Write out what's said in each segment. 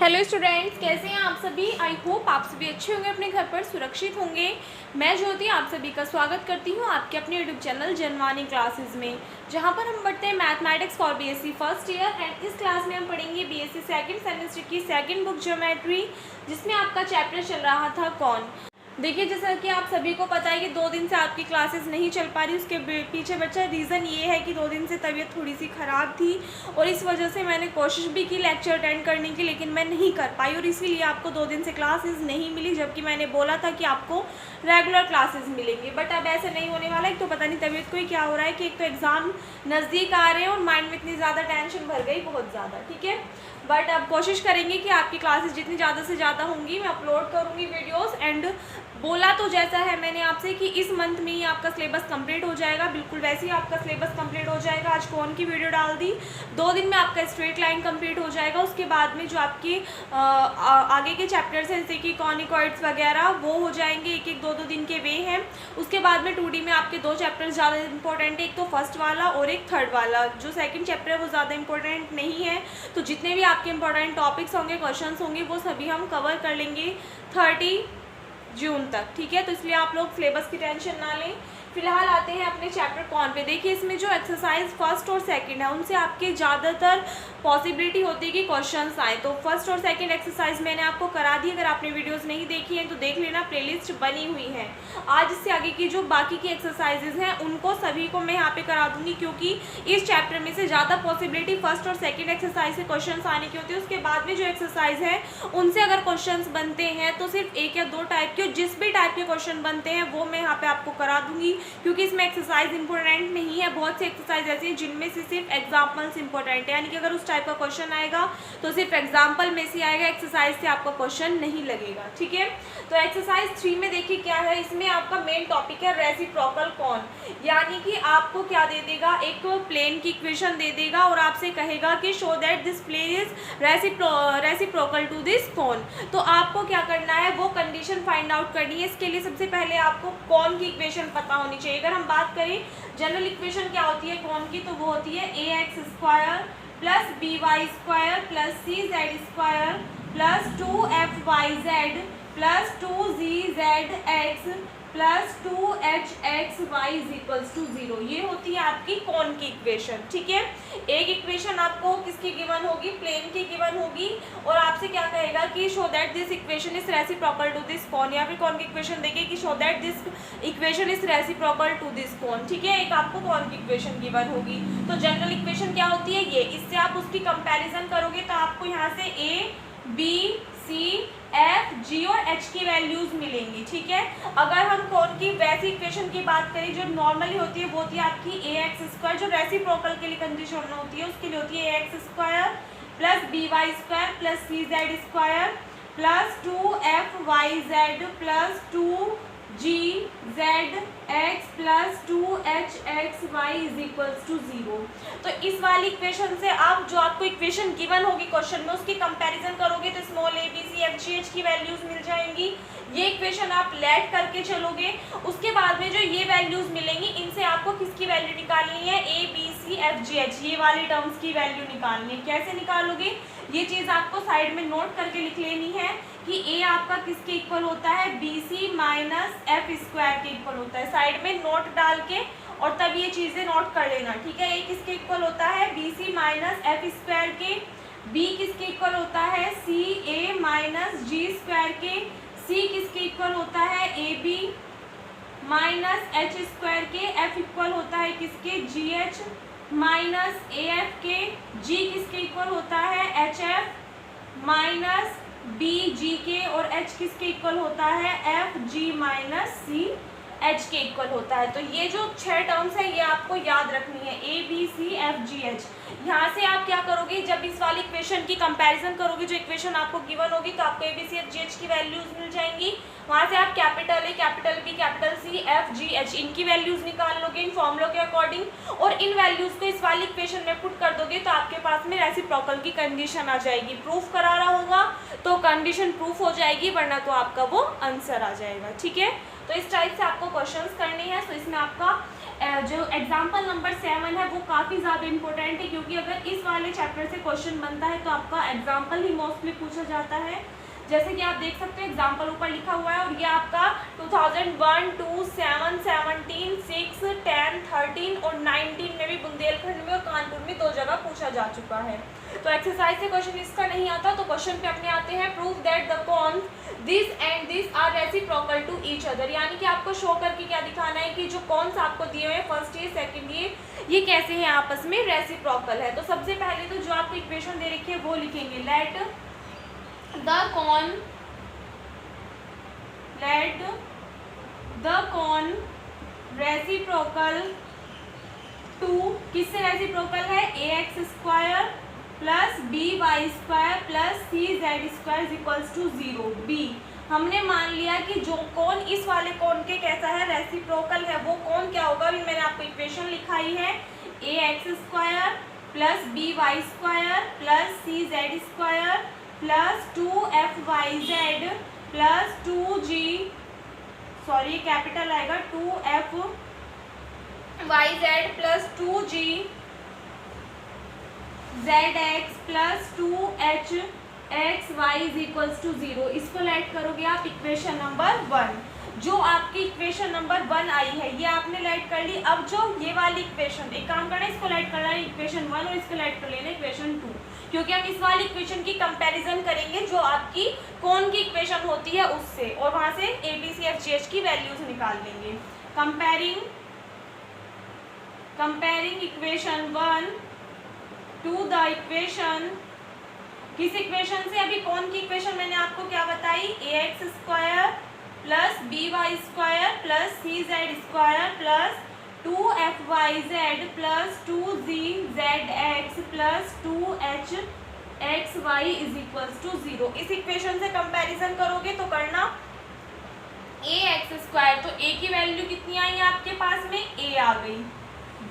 Hello students, कैसे हैं आप सभी। आई होप आप सभी अच्छे होंगे, अपने घर पर सुरक्षित होंगे। मैं ज्योति आप सभी का स्वागत करती हूं आपके अपने यूट्यूब चैनल जनवानी क्लासेस में, जहां पर हम पढ़ते हैं mathematics for BSc first year. And इस क्लास में हम पढ़ेंगे बीएससी सेकंड सेमेस्टर की सेकंड बुक ज्योमेट्री, जिसमें आपका चैप्टर चल रहा था कौन। देखिए, जैसा कि आप सभी को पता है कि 2 दिन से आपकी क्लासेस नहीं चल पा रही। उसके पीछे बच्चा रीज़न ये है कि 2 दिन से तबीयत थोड़ी सी ख़राब थी और इस वजह से मैंने कोशिश भी की लेक्चर अटेंड करने की, लेकिन मैं नहीं कर पाई और इसीलिए आपको 2 दिन से क्लासेस नहीं मिली, जबकि मैंने बोला था कि आपको रेगुलर क्लासेस मिलेंगी। बट अब ऐसे नहीं होने वाला है। तो पता नहीं तबीयत को ही क्या हो रहा है कि एक तो एग्ज़ाम नज़दीक आ रहे हैं और माइंड में इतनी ज़्यादा टेंशन भर गई, बहुत ज़्यादा। ठीक है, बट अब कोशिश करेंगे कि आपकी क्लासेस जितनी ज़्यादा से ज़्यादा होंगी मैं अपलोड करूँगी वीडियोस। एंड बोला तो जैसा है मैंने आपसे कि इस मंथ में ही आपका सिलेबस कंप्लीट हो जाएगा, बिल्कुल वैसे ही आपका सिलेबस कंप्लीट हो जाएगा। आज कौन की वीडियो डाल दी, 2 दिन में आपका स्ट्रेट लाइन कंप्लीट हो जाएगा। उसके बाद में जो आपके आगे के चैप्टर्स हैं, जैसे कि कॉनिकॉइड्स वगैरह, वो हो जाएंगे। एक एक 2-2 दिन के वे हैं। उसके बाद में 2D में आपके 2 चैप्टर्स ज़्यादा इंपॉर्टेंट है, एक तो फर्स्ट वाला और एक थर्ड वाला। जो सेकंड चैप्टर है वो ज़्यादा इंपॉर्टेंट नहीं है। तो जितने भी आपके इंपॉर्टेंट टॉपिक्स होंगे, क्वेश्चन होंगे, वो सभी हम कवर कर लेंगे 30 जून तक। ठीक है, तो इसलिए आप लोग सिलेबस की टेंशन ना लें। फिलहाल आते हैं अपने चैप्टर कौन पे। देखिए, इसमें जो एक्सरसाइज फर्स्ट और सेकंड है, उनसे आपके ज़्यादातर पॉसिबिलिटी होती है कि क्वेश्चंस आए। तो फर्स्ट और सेकंड एक्सरसाइज मैंने आपको करा दी। अगर आपने वीडियोस नहीं देखी हैं तो देख लेना, प्लेलिस्ट बनी हुई है। आज इससे आगे की जो बाकी की एक्सरसाइजेज हैं उनको सभी को मैं यहाँ पे करा दूंगी, क्योंकि इस चैप्टर में से ज़्यादा पॉसिबिलिटी फर्स्ट और सेकेंड एक्सरसाइज से क्वेश्चन आने की होती है। उसके बाद में जो एक्सरसाइज है उनसे अगर क्वेश्चन बनते हैं तो सिर्फ 1 या 2 टाइप के, जिस भी टाइप के क्वेश्चन बनते हैं वो मैं यहाँ पे आपको करा दूंगी, क्योंकि इसमें एक्सरसाइज इंपॉर्टेंट नहीं है। बहुत से एक्सरसाइज ऐसे हैं जिनमें से सिर्फ एग्जाम्पल्स इंपॉर्टेंट है, यानी कि अगर उस टाइप का क्वेश्चन आएगा तो सिर्फ एग्जाम्पल में से आएगा, एक्सरसाइज से आपका क्वेश्चन नहीं लगेगा। ठीक है, तो एक्सरसाइज 3 में देखिए क्या है। इसमें आपका मेन टॉपिक है रेसिप्रोकल कौन, यानी कि आपको क्या दे देगा, एक प्लेन की इक्वेशन दे देगा और आपसे कहेगा कि show that this plane is reciprocal to this cone. तो आपको क्या करना है, वो कंडीशन फाइंड आउट करनी है। इसके लिए सबसे पहले आपको कौन की इक्वेशन पता होनी चाहिए। अगर हम बात करें जनरल इक्वेशन क्या होती है कौन की, तो वो होती है ax² plus by² plus cz² plus 2fyz plus 2gzx plus 2hxy is equals to 0। ये होती है आपकी कौन की इक्वेशन। ठीक है, एक इक्वेशन आपको किसकी गिवन होगी, प्लेन की गिवन होगी, और आपसे क्या कहेगा कि show that this equation is reciprocal to this cone, या फिर कौन की इक्वेशन देगी कि show that this equation is reciprocal to this cone. ठीक है, एक आपको कौन की इक्वेशन गिवन होगी। तो जनरल इक्वेशन क्या होती है ये, इससे आप उसकी कंपेरिजन करोगे तो आपको यहाँ से A B C F G और H की वैल्यूज मिलेंगी। ठीक है, अगर हम कौन की वैसी इक्वेशन की बात करें जो नॉर्मली होती है, वो होती है आपकी ax²। जो रेसिप्रोकल के लिए कंडीशन होती है उसके लिए होती है ax² plus by² plus cz² plus 2fyz plus 2gzx plus 2hxy is equals to 0। तो इस वाली इक्वेशन से आप जो आपको इक्वेशन गिवन होगी क्वेश्चन में, उसकी कंपैरिजन करोगे तो small a b c f g h की वैल्यूज मिल जाएंगी। ये इक्वेशन आप लेट करके चलोगे, उसके बाद में जो ये वैल्यूज मिलेंगी इनसे आपको किसकी वैल्यू निकालनी है, a b c f g h, ये वाली टर्म्स की वैल्यू निकालनी है। कैसे निकालोगे, ये चीज़ आपको साइड में नोट करके लिख लेनी है कि a आपका किसके इक्वल होता है, bc माइनस f² के इक्वल होता है। साइड में नोट डाल के और तब ये चीज़ें नोट कर लेना। ठीक है, a किसके इक्वल होता है, bc माइनस f² के, b किसके इक्वल होता है, ca माइनस g² के, c किसके इक्वल होता है, ab माइनस h² के, f इक्वल होता है किसके, gh माइनस af के, g किसके इक्वल होता है, hf माइनस bg के, और h किसके इक्वल होता है, fg माइनस ch के इक्वल होता है। तो ये जो 6 टर्म्स है ये आपको याद रखनी है, a b c f g h। यहाँ से आप क्या करोगे, जब इस वाली इक्वेशन की कंपैरिजन करोगे, जो इक्वेशन आपको गिवन होगी, तो आपको a b c f g h की वैल्यूज मिल जाएंगी। वहाँ से आप capital A, capital B, capital C, F G H इनकी वैल्यूज निकाल लोगे इन फॉर्मूलों के अकॉर्डिंग, और इन वैल्यूज को इस वाली इक्वेशन में पुट कर दोगे तो आपके पास में रेसिप्रोकल की कंडीशन आ जाएगी। प्रूफ करा रहा होगा तो कंडीशन प्रूफ हो जाएगी, वरना तो आपका वो आंसर आ जाएगा। ठीक है, तो इस टाइप से आपको क्वेश्चंस करने हैं। तो इसमें आपका जो एग्जाम्पल नंबर 7 है वो काफ़ी ज़्यादा इंपॉर्टेंट है, क्योंकि अगर इस वाले चैप्टर से क्वेश्चन बनता है तो आपका एग्जाम्पल ही मोस्टली पूछा जाता है। जैसे कि आप देख सकते हैं एग्जाम्पल ऊपर लिखा हुआ है, और ये आपका 2001, 2, 7, 17, 6, 10, 13 और 19 में भी बुंदेलखंड में और कानपुर में 2 जगह पूछा जा चुका है। तो एक्सरसाइज से क्वेश्चन इसका नहीं आता, तो क्वेश्चन पे अपने आते हैं। Prove that the cones this and this are reciprocal to each other, यानी कि आपको शो करके क्या दिखाना है कि जो कॉन्स आपको दिए हुए हैं फर्स्ट ईयर सेकेंड ईयर, ये कैसे हैं आपस में रेसिप्रोकल है। तो सबसे पहले तो जो आपको इक्वेशन दे रखी है वो लिखेंगे, let the cone reciprocal to, किससे रेसिप्रोकल है, ax² plus by² plus cz² equals to 0। Be, हमने मान लिया कि जो कौन इस वाले कौन के कैसा है, रेसिप्रोकल है, वो कौन क्या होगा, अभी मैंने आपको इक्वेशन लिखाई है, ax² plus by² plus cz² plus 2fyz plus 2g, sorry capital आएगा, 2fyz plus 2g zx plus 2hxy is equals to 0। इसको लेट करोगे आप इक्वेशन नंबर 1। जो आपकी इक्वेशन नंबर 1 आई है ये आपने लेट कर ली। अब जो ये वाली इक्वेशन, एक काम करना है, इसको लेट करना है इक्वेशन 1 और इसको लेट कर लेना इक्वेशन 2, क्योंकि हम इस वाली इक्वेशन की कंपैरिजन करेंगे जो आपकी कौन की इक्वेशन होती है उससे, और वहां से ABCFGH की वैल्यूज निकाल लेंगे। Comparing equation 1 to the equation, किस इक्वेशन से, अभी कौन की इक्वेशन मैंने आपको क्या बताई, ax² plus by² plus cz² plus 2fyz plus 2gzx plus 2hxy is equals to 0। इस इक्वेशन से कंपैरिजन करोगे तो करना ax², तो a की वैल्यू कितनी आई है आपके पास में, a आ गई।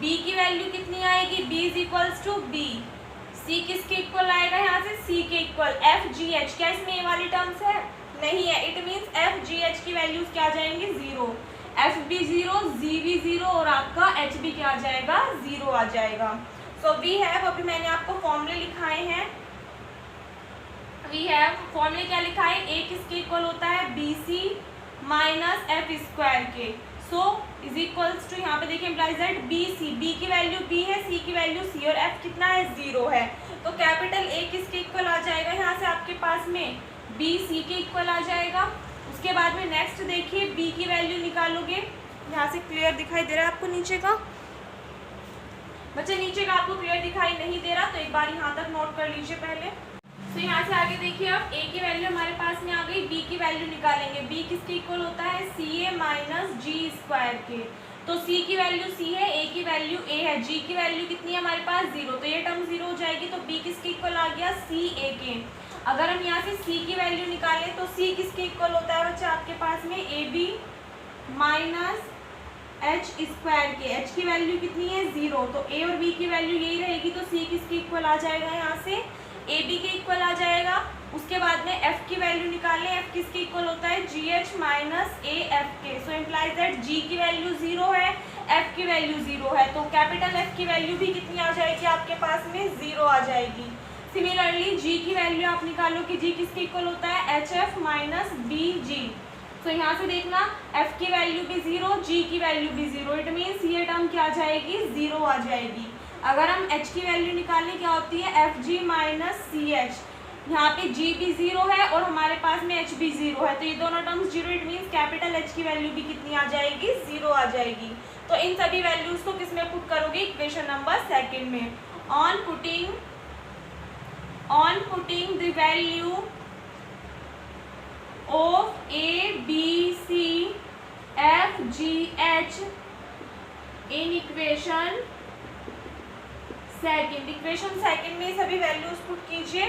b की वैल्यू कितनी आएगी, b is equals to b। c किसके इक्वल आएगा, यहाँ से c के इक्वल fgh, क्या इसमें a वाली टर्म्स है, नहीं है, इट मीन्स fgh की वैल्यूज क्या आ जाएंगी, 0, fb 0, gb 0 और आपका hb क्या आ जाएगा, 0 आ जाएगा। सो वी हैव, अभी मैंने आपको फॉर्मूले लिखाए हैं, वी हैव फॉर्मूले क्या लिखा है, a किसके इक्वल होता है, bc माइनस f² के, सो इज इक्वल्स टू, यहाँ पे देखिए इम्प्लाइज दैट bc, b की वैल्यू b है, c की वैल्यू c और f कितना है, 0 है, तो कैपिटल A किसके इक्वल आ जाएगा, यहाँ से आपके पास में b c के इक्वल आ जाएगा। उसके बाद में नेक्स्ट देखिए b की वैल्यू निकालोगे, यहाँ से क्लियर दिखाई दे रहा है आपको नीचे का, बच्चे नीचे का आपको क्लियर दिखाई नहीं दे रहा तो एक बार यहाँ तक नोट कर लीजिए पहले। तो यहाँ से आगे देखिए आप a की वैल्यू हमारे पास में आ गई, b की वैल्यू निकालेंगे, b किसके इक्वल होता है, ca माइनस g² के, तो c की वैल्यू c है, a की वैल्यू a है, g की वैल्यू कितनी है हमारे पास, 0, तो ये टर्म 0 हो जाएगी, तो b किसके इक्वल आ गया, ca के। अगर हम यहाँ से c की वैल्यू निकालें तो c किसके इक्वल होता है बच्चे आपके पास में, ab माइनस h² के, h की वैल्यू कितनी है, 0, तो a और b की वैल्यू यही रहेगी, तो c किसके इक्वल आ जाएगा, यहाँ से ab के इक्वल आ जाएगा। उसके बाद में f की वैल्यू निकाल लें, f किसके इक्वल होता है, gh माइनस af के, सो इम्प्लाइज दैट g की वैल्यू 0 है, f की वैल्यू 0 है, तो कैपिटल F की वैल्यू भी कितनी आ जाएगी आपके पास में, 0 आ जाएगी। सिमिलरली g की वैल्यू आप निकालो कि g किसके इक्वल होता है, hf माइनस bg, तो यहाँ से देखना f की वैल्यू भी 0, g की वैल्यू भी 0, इट मीन्स ये टर्म क्या आ जाएगी, 0 आ जाएगी। अगर हम h की वैल्यू निकालें क्या होती है, fg माइनस ch, यहाँ पे g भी 0 है और हमारे पास में h भी 0 है, तो ये दोनों terms 0, it means capital H की वैल्यू भी कितनी आ जाएगी, 0 आ जाएगी। तो इन सभी वैल्यूज को किस में पुट करोगे, इक्वेशन नंबर 2 में। On putting the value of a b c f g h in equation second में सभी वैल्यूज पुट कीजिए।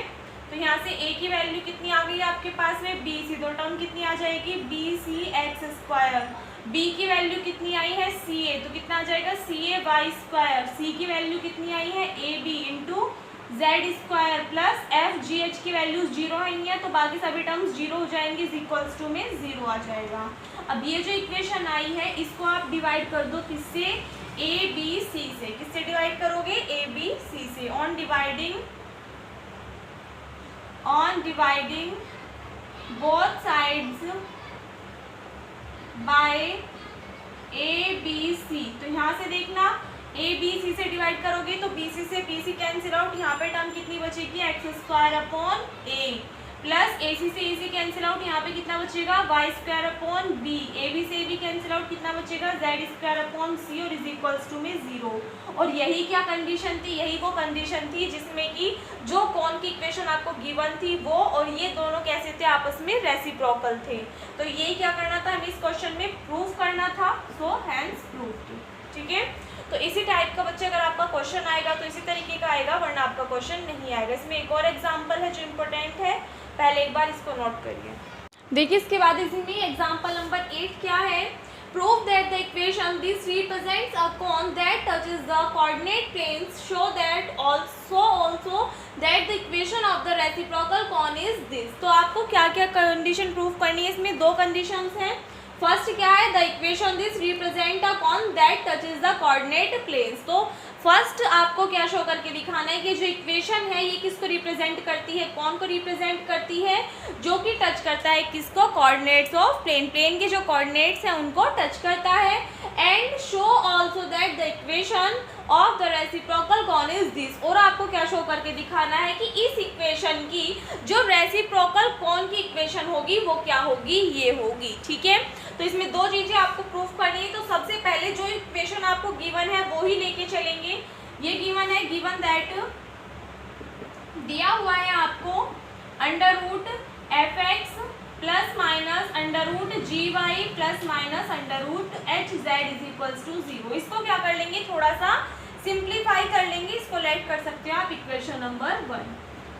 तो यहाँ से a की वैल्यू कितनी आ गई आपके पास में, bc, दो टर्म कितनी आ जाएगी, bcx², b की वैल्यू कितनी आई है, ca, तो कितना आ जाएगा, cay², c की वैल्यू कितनी आई है, ab into z² plus fgh की वैल्यूज 0 आई है, तो बाकी सभी टर्म्स 0 हो जाएंगे, इज इक्वल्स टू में 0 आ जाएगा। अब ये जो इक्वेशन आई है इसको आप डिवाइड कर दो किससे, ए बी सी से, किससे डिवाइड करोगे, ए बी सी से। On dividing both sides by A B C. तो यहाँ से देखना ए बी सी से डिवाइड करोगे तो बी सी से बी सी कैंसिल आउट, यहाँ पे टर्म कितनी बचेगी, X square upon A, plus A C से ए सी कैंसिल आउट, यहाँ पे कितना बचेगा, Y square upon B, A B से ए बी कैंसिल आउट, कितना बचेगा, जेड स्क्वायर अपॉन सी, और इज इक्वल्स टू में 0। और यही क्या कंडीशन थी, यही वो कंडीशन थी जिसमें कि जो कौन की इक्वेशन आपको गिवन थी वो और ये दोनों कैसे थे, आपस में रेसिप्रोकल थे। तो ये क्या करना था, हमें इस क्वेश्चन में प्रूफ करना था, सो हैंस प्रूव्ड। ठीक है, तो इसी टाइप का बच्चे अगर आपका क्वेश्चन आएगा तो इसी तरीके का आएगा, वरना आपका क्वेश्चन नहीं आएगा। इसमें एक और एग्जांपल है जो इम्पोर्टेंट है, पहले एक बार इसको नोट करिए। देखिए इसके बाद इसमें एग्जांपल नंबर 8 क्या है, prove that the equation this represents a cone that touches the coordinate planes, show that also that the equation of the reciprocal cone is this। तो आपको क्या क्या कंडीशन प्रूव करनी है, इसमें दो कंडीशंस हैं। फर्स्ट क्या है, the equation this represent a cone that touches the coordinate planes. तो फर्स्ट आपको क्या शो करके दिखाना है कि जो इक्वेशन है ये किसको रिप्रेजेंट करती है, कौन को रिप्रेजेंट करती है, जो कि टच करता है किसको, कोऑर्डिनेट्स ऑफ प्लेन, प्लेन के जो कोऑर्डिनेट्स हैं उनको टच करता है। And show also that the equation of the reciprocal cone is this. और आपको क्या शो करके दिखाना है कि इस इक्वेशन की जो रेसिप्रोकल कॉन की इक्वेशन होगी वो क्या होगी, ये होगी। ठीक है, तो इसमें दो चीजें आपको प्रूफ करनी है। तो सबसे पहले जो इक्वेशन आपको गिवन है वो ही लेके चलेंगे। ये गिवन है, गिवन दैट दिया हुआ है आपको under root F x plus minus under root ji Y plus minus under root H Z is equals to 0। इसको क्या कर लेंगे, थोड़ा सा सिंप्लीफाई कर लेंगे, इसको लेट कर सकते हो आप इक्वेशन नंबर 1।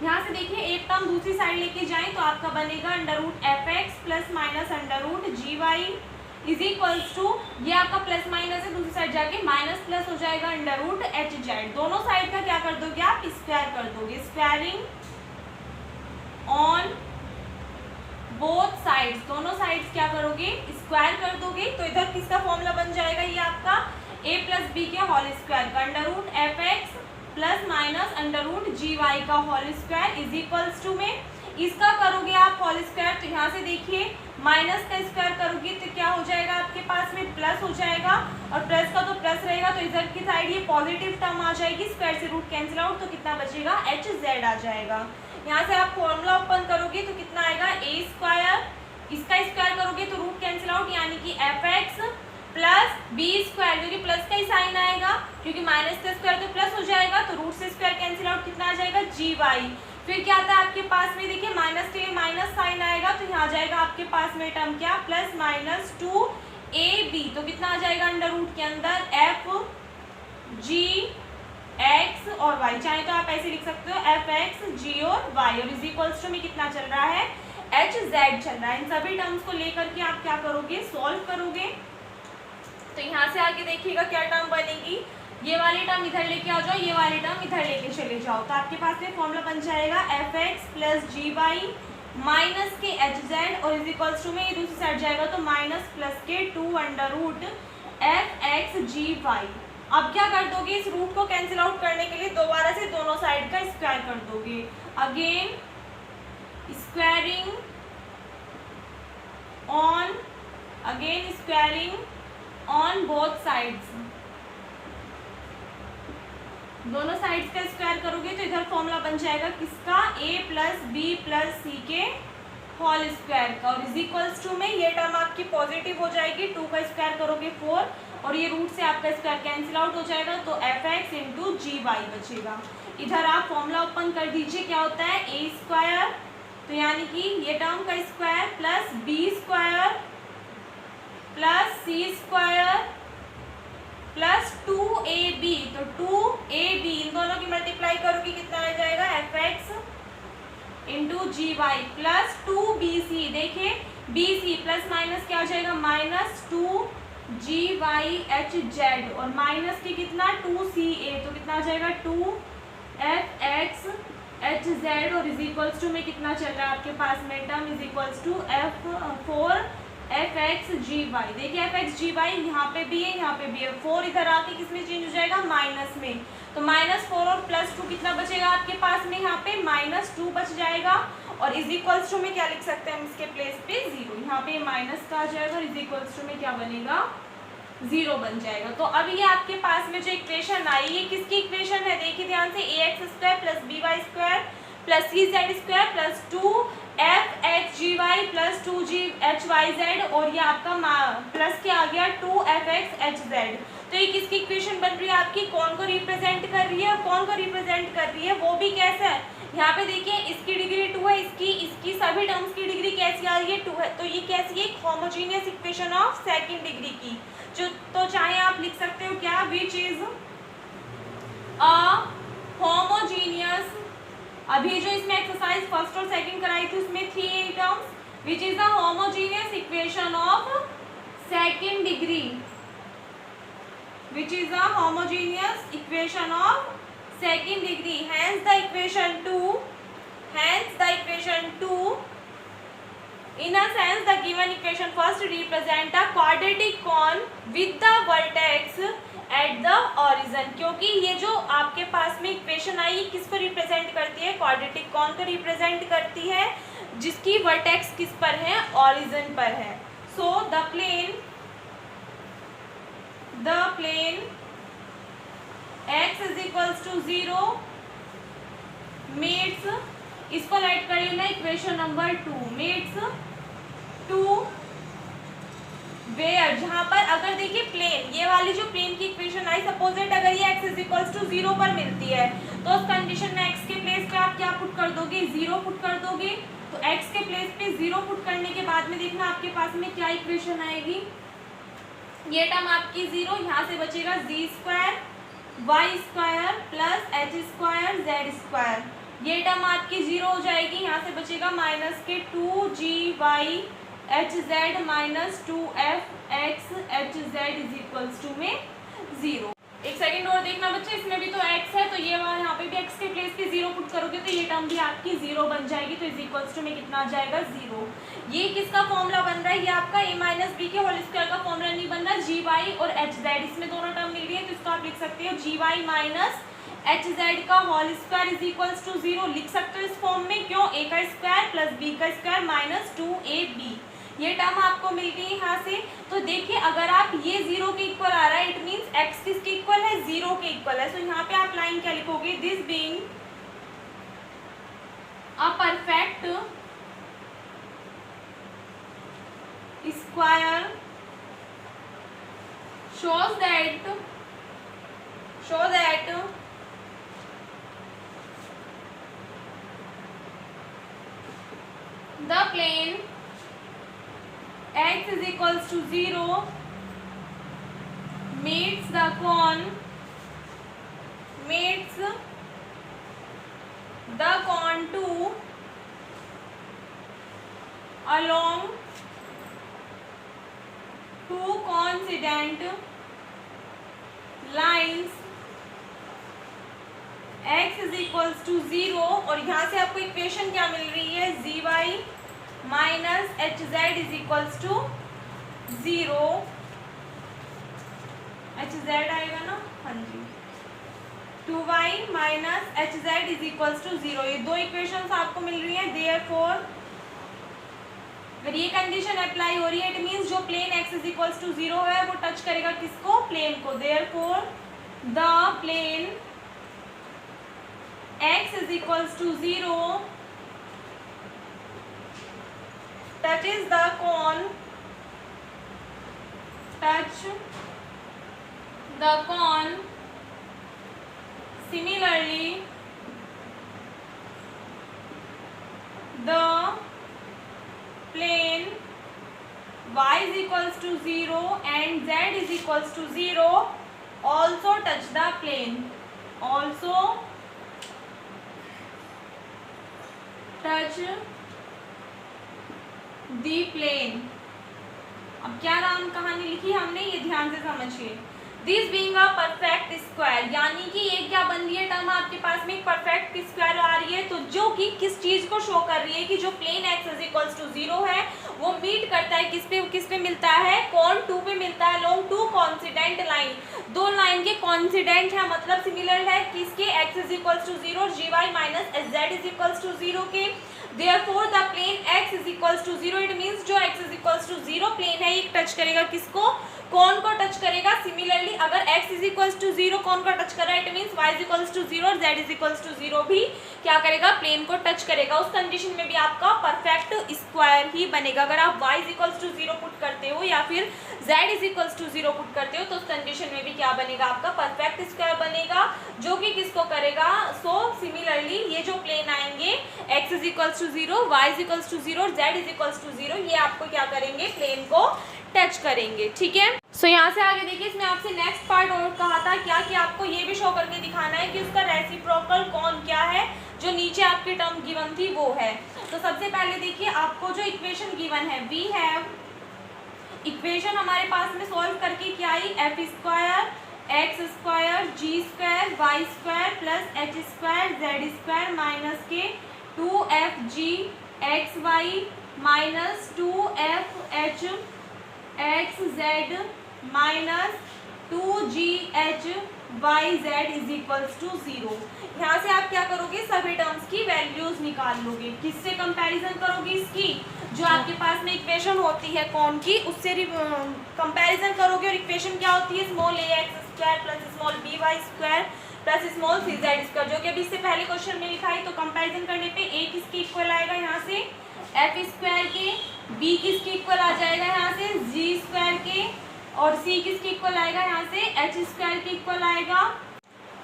यहाँ से देखिए एक टर्म दूसरी साइड लेके जाएं तो आपका बनेगा under root F x plus minus under root ji Y is equals to, ये आपका प्लस माइनस है, दूसरी साइड जाके माइनस प्लस हो जाएगा अंडर रूट एच जेड। दोनों साइड का क्या कर दोगे आप, स्क्वायर कर दोगे, स्क्वायरिंग ऑन बोथ साइड्स, दोनों साइड्स क्या करोगे, स्क्वायर कर दोगे। तो इधर किसका फॉर्मूला बन जाएगा, ये आपका a प्लस बी के होल स्क्वायर का under root F x plus minus under root जी वाई का whole square is equals to में इसका करोगे आप होल स्क्वायर। तो यहाँ से देखिए माइनस का स्क्वायर करोगे तो क्या हो जाएगा आपके पास में, प्लस हो जाएगा, और प्लस का तो प्लस रहेगा तो इधर की साइड ये पॉजिटिव टर्म आ जाएगी, स्क्वायर से रूट कैंसिल आउट, तो कितना बचेगा, एच जेड आ जाएगा। यहाँ से आप फॉर्मूला ओपन करोगे तो कितना आएगा, ए स्क्वायर, इसका स्क्वायर करोगे तो रूट कैंसिल आउट, यानी कि F x plus B square, क्योंकि प्लस का ही साइन आएगा, क्योंकि माइनस का स्क्वायर तो प्लस हो जाएगा, तो रूट से स्क्वायर कैंसिल आउट, कितना आ जाएगा, जी वाई। फिर क्या आता है आपके पास में, देखिए माइनस के लिए माइनस साइन आएगा, तो यहाँ आ जाएगा आपके पास में टर्म क्या, प्लस माइनस 2ab, तो कितना आ जाएगा अंडर रूट के अंदर एफ जी एक्स और वाई, चाहे तो आप ऐसे लिख सकते हो एफ एक्स जी और वाई, और इज इक्वल्स टू में कितना चल रहा है, एच जेड चल रहा है। इन सभी टर्म्स को लेकर के आप क्या करोगे, सॉल्व करोगे। तो यहाँ से आगे देखिएगा क्या टर्म बनेगी, ये वाली टर्म इधर लेके आ जाओ, ये वाली टर्म इधर लेके चले जाओ, तो आपके पास में फॉर्मूला बन जाएगा एफ एक्स प्लस जी वाई माइनस के एच जेड, और इज इक्वल्स टू में ये दूसरी साइड जाएगा तो माइनस प्लस के 2 under root F X G Y. अब क्या कर दोगे, इस रूट को कैंसिल आउट करने के लिए दोबारा से दोनों साइड का स्क्वायर कर दोगे, again squaring on both sides, दोनों साइड्स का स्क्वायर करोगे तो इधर फॉर्मूला बन जाएगा किसका, a प्लस बी प्लस सी के होल स्क्वायर का, और इज इक्वल्स टू में ये टर्म आपकी पॉजिटिव हो जाएगी, 2 का स्क्वायर करोगे 4, और ये रूट से आपका स्क्वायर कैंसिल आउट हो जाएगा, तो एफ एक्स इंटू जी वाई बचेगा। इधर आप फॉर्मूला ओपन कर दीजिए, क्या होता है, ए स्क्वायर, तो यानी कि ये टर्म का square plus B square plus c square plus 2ab, तो 2ab इन दोनों की मल्टीप्लाई करोगे कितना आ जाएगा, एफ एक्स इंटू जी वाई प्लस 2bc, देखिए bc प्लस माइनस क्या हो जाएगा, माइनस 2GYHZ, और माइनस के कितना 2CA, तो कितना आ जाएगा 2FXHZ, और इज इक्वल्स टू में कितना चल रहा है आपके पास में term, is equals to F4 F X G Y. देखिए एफ एक्स जी वाई यहाँ पे भी है, यहाँ पे भी है। 4 इधर आके किस में चेंज हो जाएगा, माइनस में। तो -4 और +2 कितना बचेगा आपके पास में, यहाँ पे -2 बच जाएगा। और इज इक्वल्स टू में क्या लिख सकते हैं हम इसके प्लेस पे, 0। यहाँ पे माइनस का आ जाएगा और इज इक्वल्स टू में क्या बनेगा, 0 बन जाएगा। तो अब ये आपके पास में जो इक्वेशन आई, ये किसकी इक्वेशन है, देखिए ध्यान से, ax² + by² + cz² + 2f(x)gy + 2g(h)y)z और ये आपका प्लस क्या आ गया, 2f(x)(h)z। तो ये किसकी इक्वेशन बन रही है आपकी, कौन को रिप्रेजेंट कर रही है, कौन को रिप्रेजेंट कर रही है, वो भी कैसे है। यहाँ पे देखिए इसकी डिग्री 2 है, इसकी सभी टर्म्स की डिग्री कैसी आ रही है, 2 है। तो ये कैसी है, homogeneous equation of second degree की। जो तो चाहे आप लिख सकते हो क्या, विच इज अ होमोजीनियस, अभी जो इसमें एक्सरसाइज फर्स्ट और सेकंड कराई थी उसमें थी ये terms, which is a homogeneous equation of second degree, which is a homogeneous equation of second degree. Hence the equation 2 in a sense the given equation first represent a quadratic cone with the vertex at the origin। क्योंकि ये जो आपके पास में equation आई, ये किसको represent करती है, क्वाड्रेटिक कॉन को रिप्रेजेंट करती है, जिसकी वर्टेक्स किस पर है, ओरिजिन पर है। So the plane x is equals to 0 meets, इसको राइट करिए ना इक्वेशन नंबर 2, meets 2 where, जहां पर अगर देखिए प्लेन, ये वाली जो प्लेन की इक्वेशन आई, सपोजेट अगर ये x is equals to 0 पर मिलती है, तो उस कंडीशन में x के प्लेस पे आप क्या पुट कर दोगे, 0 पुट कर दोगे। तो x के प्लेस पे 0 पुट करने के बाद में देखना आपके पास में क्या इक्वेशन आएगी, ये टर्म आपकी 0, यहाँ से बचेगा z² y² + h² z²। ये टर्म आपकी 0 हो जाएगी, यहाँ से बचेगा माइनस के 2g y h z - 2f x h z is equals to में 0। एक सेकंड और देखना बच्चे, इसमें भी तो x है, तो ये वाला यहाँ पे भी x के प्लेस पे 0 पुट करोगे तो ये टर्म भी आपकी 0 बन जाएगी। तो इज इक्वल्स टू में कितना आ जाएगा, 0। ये किसका फॉर्मूला बन रहा है, ये आपका a - b के होल स्क्वायर का फॉर्मूला नहीं बन रहा, gy और hz, इसमें दोनों टर्म मिल रही है, तो इसको आप लिख सकते हो gy - hz का whole square is equals to 0 लिख सकते हो इस फॉर्म में। क्यों, a का स्क्वायर + b का स्क्वायर - 2ab, ये टर्म आपको मिल गई यहाँ से। तो देखिए अगर आप ये 0 के इक्वल आ रहा है, इट मीन्स x किसके इक्वल है, 0 के इक्वल है। तो यहाँ पे आप लाइन क्या लिखोगे, this being a perfect square shows that the plane x is equals to 0 meets the cone to along two coincident lines x is equals to 0। और यहाँ से आपको इक्वेशन क्या मिल रही है, zy - hz is equals to 0, hz आएगा ना, हाँ जी, 2y - hz is equals to 0। ये दो इक्वेशंस आपको मिल रही है। देयरफॉर अगर ये कंडीशन अप्लाई हो रही है, इट मीन्स जो plane x is equals to 0 है वो टच करेगा किसको, प्लेन को। Therefore the plane x is equals to 0 touches the cone similarly the plane y is equals to 0 and z is equals to 0 also touch the plane, touch the plane। अब क्या नाम कहानी लिखी हमने, ये ध्यान से समझिए। This being a perfect square, यानी कि ये क्या बन रही है टर्म आपके पास में, एक परफेक्ट स्क्वायर आ रही है, तो जो कि किस चीज को शो कर रही है कि जो plane x is equals to 0 है वो मीट करता है किस पे मिलता है, कोण 2 पे मिलता है, लॉन्ग टू कॉन्सिडेंट लाइन, दो लाइन के कॉन्सिडेंट है, मतलब सिमिलर है किसके, x is equals to 0 gy minus z is equals to 0 के। Therefore the plane x is equals to 0, it means जो x is equals to 0 plane है ये टच करेगा किसको, कौन को टच करेगा। सिमिलरली अगर x is equals to 0 कौन को टच कर रहा है, it means y is equals to 0 और z is equals to 0 भी क्या करेगा, प्लेन को टच करेगा। उस कंडीशन में भी आपका परफेक्ट स्क्वायर ही बनेगा। अगर आप y is equals to 0 put करते हो या फिर z is equals to 0 put करते हो तो उस कंडीशन में भी क्या बनेगा, आपका परफेक्ट स्क्वायर बनेगा, जो कि किसको करेगा। सो सिमिलरली ये जो प्लेन आएंगे x is equals to 0, y is equals to 0 और z is equals to 0, ये आपको क्या करेंगे, प्लेन को टच करेंगे, ठीक है। सो यहाँ से आगे देखिए, इसमें आपसे नेक्स्ट पार्ट और कहा था क्या कि आपको ये भी शो करके दिखाना है कि उसका रेसिप्रोकल कौन क्या है, जो नीचे आपकी टर्म गिवन थी वो है। तो सबसे पहले देखिए आपको जो इक्वेशन गिवन है, वी हैव इक्वेशन हमारे पास में सॉल्व करके क्या आई, एफ स्क्वायर एक्स स्क्वायर जी square y square plus h square z square minus के 2f g x y minus 2f h x z minus 2gh y z is equals to 0। यहाँ से आप क्या करोगे, सभी टर्म्स की वैल्यूज निकाल लोगे। किससे कंपैरिजन करोगे, इसकी जो आपके पास में इक्वेशन होती है कौन की, उससे कंपैरिजन करोगे। और इक्वेशन क्या होती है, small a x square plus small b y square plus small c z square, जो कि अभी इससे पहले क्वेश्चन में लिखा है। तो कंपैरिजन करने पे ए किसके इक्वल आएगा, यहाँ से एफ स्क्वायर के, बी किसके इक्वल आ जाएगा, यहाँ से जी स्क्वायर के, और सी किसके इक्वल आएगा, यहाँ से एच स्क्वायर के इक्वल आएगा।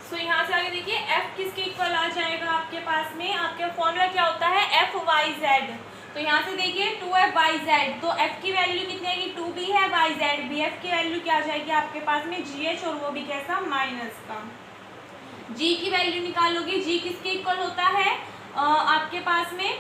सो यहाँ से आगे देखिए एफ किसके इक्वल आ जाएगा आपके पास में, आपका फॉर्मूला क्या होता है, एफ वाई जेड। तो यहाँ से देखिए 2f वाई जेड, तो f की वैल्यू कितनी आएगी, 2 भी है, वाई जेड भी, f की वैल्यू क्या आ जाएगी आपके पास में gh, और वो भी कैसा, माइनस का। g की वैल्यू निकालोगे, g किसके इक्वल होता है आपके पास में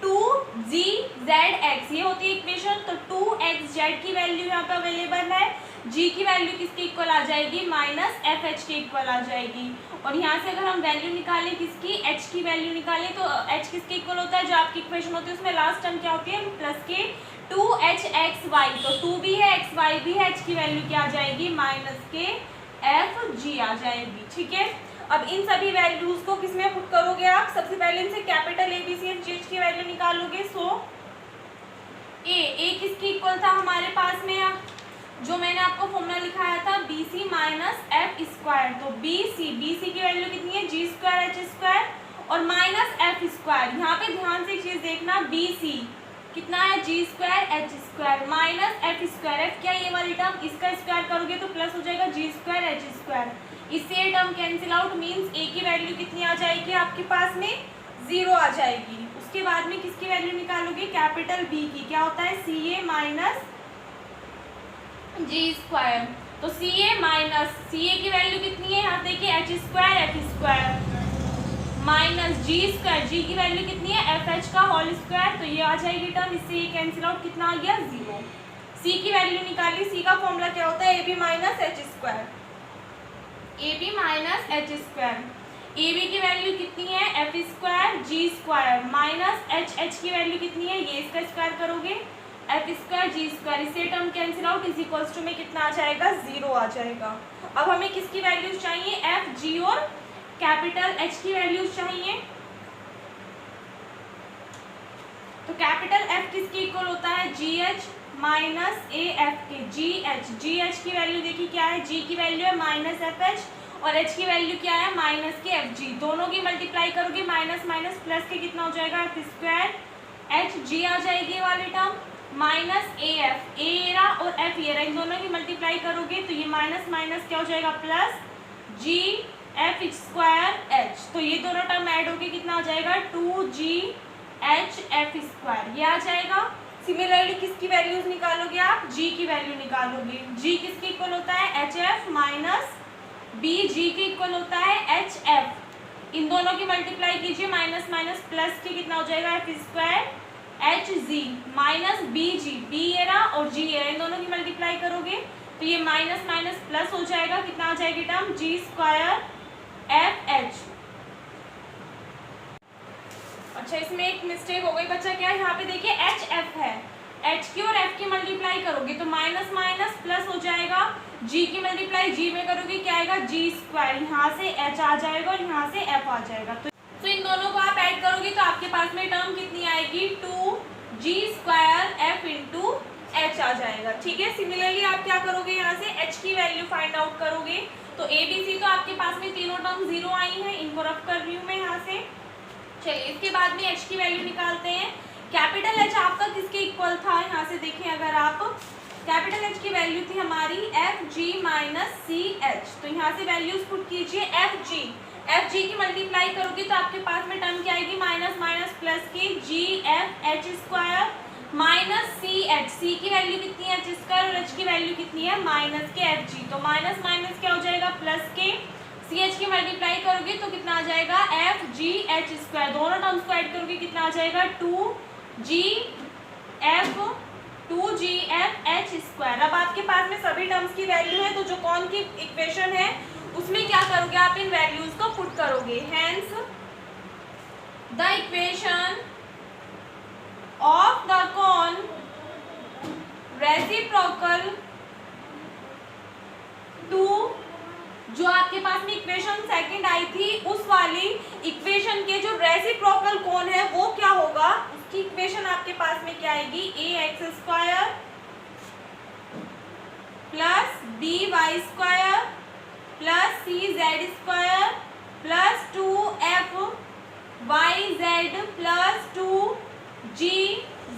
2gzx, ये होती है इक्वेशन। तो 2xz की वैल्यू यहाँ पे अवेलेबल है, g की वैल्यू किसके इक्वल आ जाएगी, माइनस fh के इक्वल आ जाएगी। और यहाँ से अगर हम वैल्यू निकालें किसकी, h की वैल्यू निकालें तो h किसके इक्वल होता है, जो आपकी इक्वेशन होती है उसमें लास्ट टर्म क्या होती है, प्लस के 2hxy, तो 2 भी है xy भी है, h की वैल्यू क्या आ जाएगी, माइनस के fg आ जाएगी, ठीक है। अब इन सभी वैल्यूज को किसमें पुट करोगे आप, सबसे पहले इनसे capital A B C F G H की वैल्यू निकालोगे। सो ए किसकी इक्वल था हमारे पास में, जो मैंने आपको फॉर्मूला लिखाया था B C minus F square, तो बी सी की वैल्यू कितनी है, जी स्क्वायर एच स्क्वायर और माइनस एफ स्क्वायर। यहाँ पे ध्यान से एक चीज देखना, बी सी कितना है, जी square H square minus F square, f क्या ये वाली टर्म, इसका स्क्वायर करोगे तो प्लस हो जाएगा जी स्क्वायर एच स्क्वायर, इससे ये टर्म कैंसिल आउट, मीन्स ए की वैल्यू कितनी आ जाएगी आपके पास में, 0 आ जाएगी। उसके बाद में किसकी वैल्यू निकालोगे, कैपिटल बी की, क्या होता है सी ए माइनस जी स्क्वायर, तो सी ए माइनस सी ए की वैल्यू कितनी है, यहाँ देखिए h square f square minus g square, g की वैल्यू कितनी है, एफ एच का होल स्क्वायर, तो ये आ जाएगी टर्म, इससे ये कैंसिल आउट, कितना आ गया 0। सी की वैल्यू निकाली, सी का फॉर्मूला क्या होता है, A B minus H square, A B minus H square, A B की वैल्यू कितनी है, एफ स्क्वायर जी स्क्वायर माइनस एच की वैल्यू कितनी है, ये इसका स्क्वायर करोगे एफ स्क्वायर जी स्क्वायर, इससे term cancel out, is equals to में कितना आ जाएगा, 0 आ जाएगा। अब हमें किसकी वैल्यूज चाहिए, एफ जी और कैपिटल एच की वैल्यूज चाहिए। तो कैपिटल एफ किसकी इक्वल होता है, जी एच माइनस ए एफ के, जी एच की वैल्यू देखिए क्या है, जी की वैल्यू है माइनस एफ एच और एच की वैल्यू क्या है, माइनस के एफ जी, दोनों की मल्टीप्लाई करोगे माइनस माइनस प्लस के कितना हो जाएगा, एफ स्क्वायर एच जी आ जाएगी वाली टर्म, माइनस ए एफ, ए रा और एफ ये रा, इन दोनों की मल्टीप्लाई करोगे तो ये माइनस माइनस क्या हो जाएगा, प्लस जी एफ स्क्वायर एच, तो ये दोनों टर्म ऐड होके कितना आ जाएगा, 2g एच एफ स्क्वायर, ये आ जाएगा। सिमिलरली किसकी वैल्यूज निकालोगे आप, g की वैल्यू निकालोगे, g किसके इक्वल होता है, एच एफ माइनस बी, जी के इक्वल होता है एच एफ, इन दोनों की मल्टीप्लाई कीजिए माइनस माइनस प्लस के कितना हो जाएगा, f square h g minus b g, b एरा और जी एरा, इन दोनों की मल्टीप्लाई करोगे तो ये माइनस माइनस प्लस हो जाएगा, कितना आ जाएगी टर्म जी स्क्वायर एफ एच। अच्छा इसमें एक मिस्टेक हो गई बच्चा, क्या है यहाँ पे देखिए एच एफ है, एच की और एफ की मल्टीप्लाई करोगे तो माइनस माइनस प्लस हो जाएगा, जी की मल्टीप्लाई जी में करोगे क्या आएगा जी स्क्वायर, यहाँ से एच आ जाएगा और यहाँ से एफ आ जाएगा। तो इन दोनों को आप ऐड करोगे तो आपके पास में टर्म कितनी आएगी 2g square f into h आ जाएगा। ठीक है, सिमिलरली आप क्या करोगे यहाँ से h की वैल्यू फाइंड आउट करोगे। तो ए बी सी तो आपके पास में तीनों टर्म जीरो आई हैं, इनको रफ कर रही हूँ मैं यहाँ से। चलिए इसके बाद में h की वैल्यू निकालते हैं। कैपिटल H आपका किसके इक्वल था, यहाँ से देखें अगर आप, कैपिटल H की वैल्यू थी हमारी एफ जी माइनस सी एच। तो यहाँ से वैल्यूज पुट कीजिए, एफ जी की मल्टीप्लाई करोगे तो आपके पास में टर्म क्या आएगी माइनस माइनस प्लस की g F H square minus सी एच, सी की वैल्यू कितनी है एच स्क्वायर और एच की वैल्यू कितनी है माइनस के एफ जी। तो माइनस माइनस क्या हो जाएगा प्लस के, सी एच की मल्टीप्लाई करोगे तो कितना आ जाएगा एफ जी एच स्क्वायर, दोनों टर्म्स को ऐड करोगे कितना आ जाएगा two G F H square. अब आपके पास में सभी टर्म्स की वैल्यू है, तो जो कौन की इक्वेशन है उसमें क्या करोगे आप इन वैल्यूज को पुट करोगे। Hence the equation of the cone reciprocal to, जो आपके पास में इक्वेशन सेकंड आई थी उस वाली इक्वेशन के जो रेसिप्रोकल कौन है वो क्या होगा, उसकी इक्वेशन आपके पास में क्या आएगी a x square plus b y square plus c z square plus 2f y z plus 2g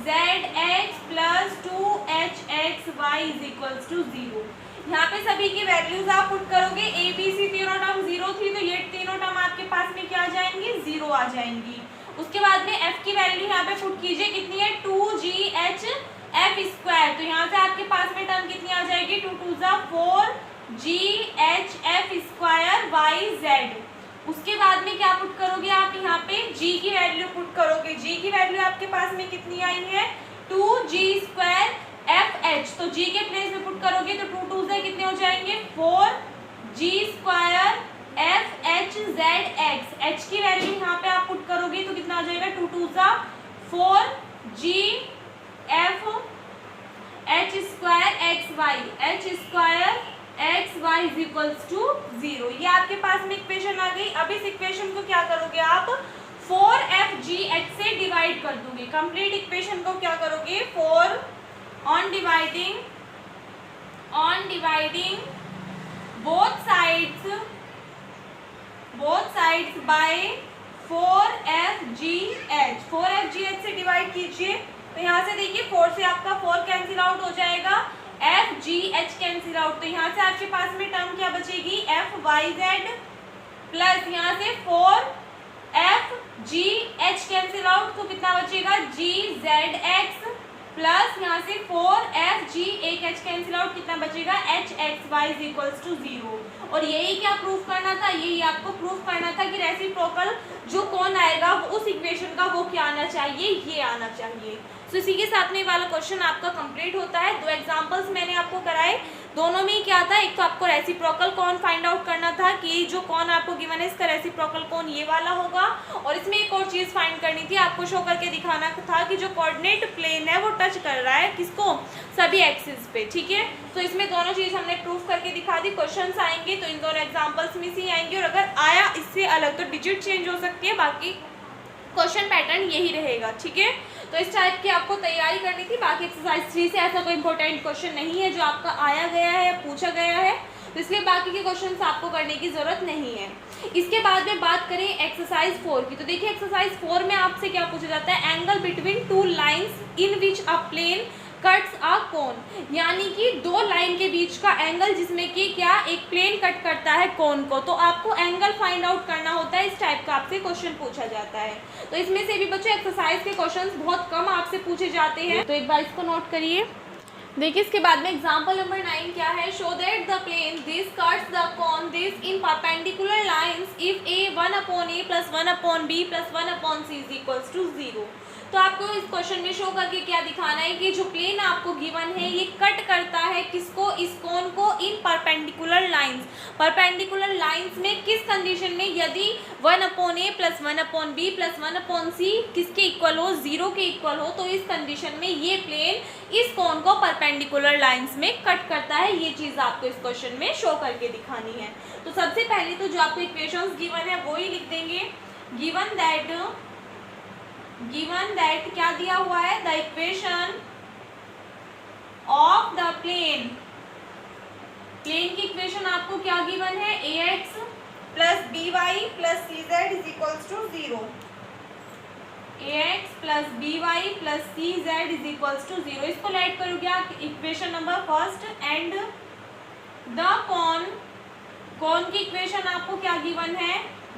z x plus 2hx y is equals to 0। यहाँ पे सभी की वैल्यूज आप पुट करोगे, ए बी सी तीनों टर्म जीरो थी तो ये तीनों टर्म आपके पास में क्या आ जाएंगी जीरो आ जाएंगी। उसके बाद में f की वैल्यू यहाँ पे पुट कीजिए, कितनी है 2gh f स्क्वायर। तो यहाँ से आपके पास में टर्म कितनी आ जाएगी 2 2 जा 4gh f square Y Z. उसके बाद में क्या पुट करोगे आप यहाँ पे g की वैल्यू पुट करोगे, g की वैल्यू आपके पास में कितनी आई है 2g स्क्वायर एफ एच। तो g के प्लेस में पुट करोगे तो 2 2 से कितने हो जाएंगे 4g square F H Z x. h की वैल्यू यहाँ पे आप पुट करोगे तो कितना आ जाएगा 2 2 सा 4g F H square X Y, H square X Y is equals to 0। ये आपके पास में इक्वेशन आ गई। अब इस इक्वेशन को क्या करोगे आप 4fgh से डिवाइड कर दोगे। कंप्लीट इक्वेशन को क्या करोगे 4 on dividing both sides by 4fgh, 4fgh से डिवाइड कीजिए तो यहाँ से देखिए 4 से आपका 4 कैंसिल आउट हो जाएगा, fgh कैंसिल आउट। तो यहाँ से आपके पास में टर्म क्या बचेगी fyz प्लस यहाँ से 4fgh कैंसिल आउट तो कितना बचेगा gzx प्लस यहाँ से 4fgh कैंसिल आउट कितना बचेगा hxy इज इक्वल्स टू 0। और यही क्या प्रूफ करना था, यही आपको प्रूफ करना था कि रेसिप्रोकल जो कौन आएगा उस इक्वेशन का वो क्या आना चाहिए, ये आना चाहिए। तो इसी के साथ में वाला क्वेश्चन आपका कंप्लीट होता है। दो एग्जांपल्स मैंने आपको कराए, दोनों में क्या था, एक तो आपको रेसिप्रोकल कौन फाइंड आउट करना था कि जो कौन आपको गिवन है इसका रेसिप्रोकल कौन ये वाला होगा, और इसमें एक और चीज़ फाइंड करनी थी, आपको शो करके दिखाना था कि जो कोऑर्डिनेट प्लेन है वो टच कर रहा है किसको, सभी एक्सिस पे। ठीक है, तो इसमें दोनों चीज़ हमने प्रूफ करके दिखा दी। क्वेश्चंस आएंगे तो इन दोनों एग्जाम्पल्स में से आएंगे, और अगर आया इससे अलग तो डिजिट चेंज हो सकती है, बाकी क्वेश्चन पैटर्न यही रहेगा। ठीक है, तो इस टाइप की आपको तैयारी करनी थी। बाकी एक्सरसाइज 3 से ऐसा कोई इंपॉर्टेंट क्वेश्चन नहीं है जो आपका आया गया है, पूछा गया है, तो इसलिए बाकी के क्वेश्चंस आपको करने की ज़रूरत नहीं है। इसके बाद में बात करें एक्सरसाइज 4 की, तो देखिए एक्सरसाइज 4 में आपसे क्या पूछा जाता है, angle between two lines in which a plane cuts a cone, यानी कि दो लाइन के बीच का एंगल जिसमें कि क्या एक प्लेन कट करता है कोन को, तो आपको एंगल फाइंड आउट करना होता है। इस टाइप का आपसे क्वेश्चन पूछा जाता है। तो इसमें से भी बच्चों एक्सरसाइज के क्वेश्चंस बहुत कम आपसे पूछे जाते हैं, तो एक बार इसको नोट करिए। देखिए इसके बाद में एग्जाम्पल नंबर 9 क्या है, show that the plane this cuts the cone this in perpendicular lines if a 1/a + 1/b + 1/c is equals to 0। तो आपको इस क्वेश्चन में शो करके क्या दिखाना है कि जो प्लेन आपको गिवन है ये कट करता है किसको, इस कोन को, इन परपेंडिकुलर लाइंस। परपेंडिकुलर लाइंस में किस कंडीशन में, यदि 1/a plus 1/b plus 1/c किसके इक्वल हो, 0 के इक्वल हो, तो इस कंडीशन में ये प्लेन इस कोन को परपेंडिकुलर लाइंस में कट करता है। ये चीज़ आपको इस क्वेश्चन में शो करके दिखानी है। तो सबसे पहले तो जो आपको इक्वेशंस गिवन है वो ही लिख देंगे। गिवन दैट क्या दिया हुआ है, the equation of the plane की इक्वेशन आपको क्या गिवन है, ax plus by plus cz is equals to 0। ax plus by plus cz is equals to 0। इसको राइट करोगे आप equation number first. And the cone की इक्वेशन आपको क्या गिवन है,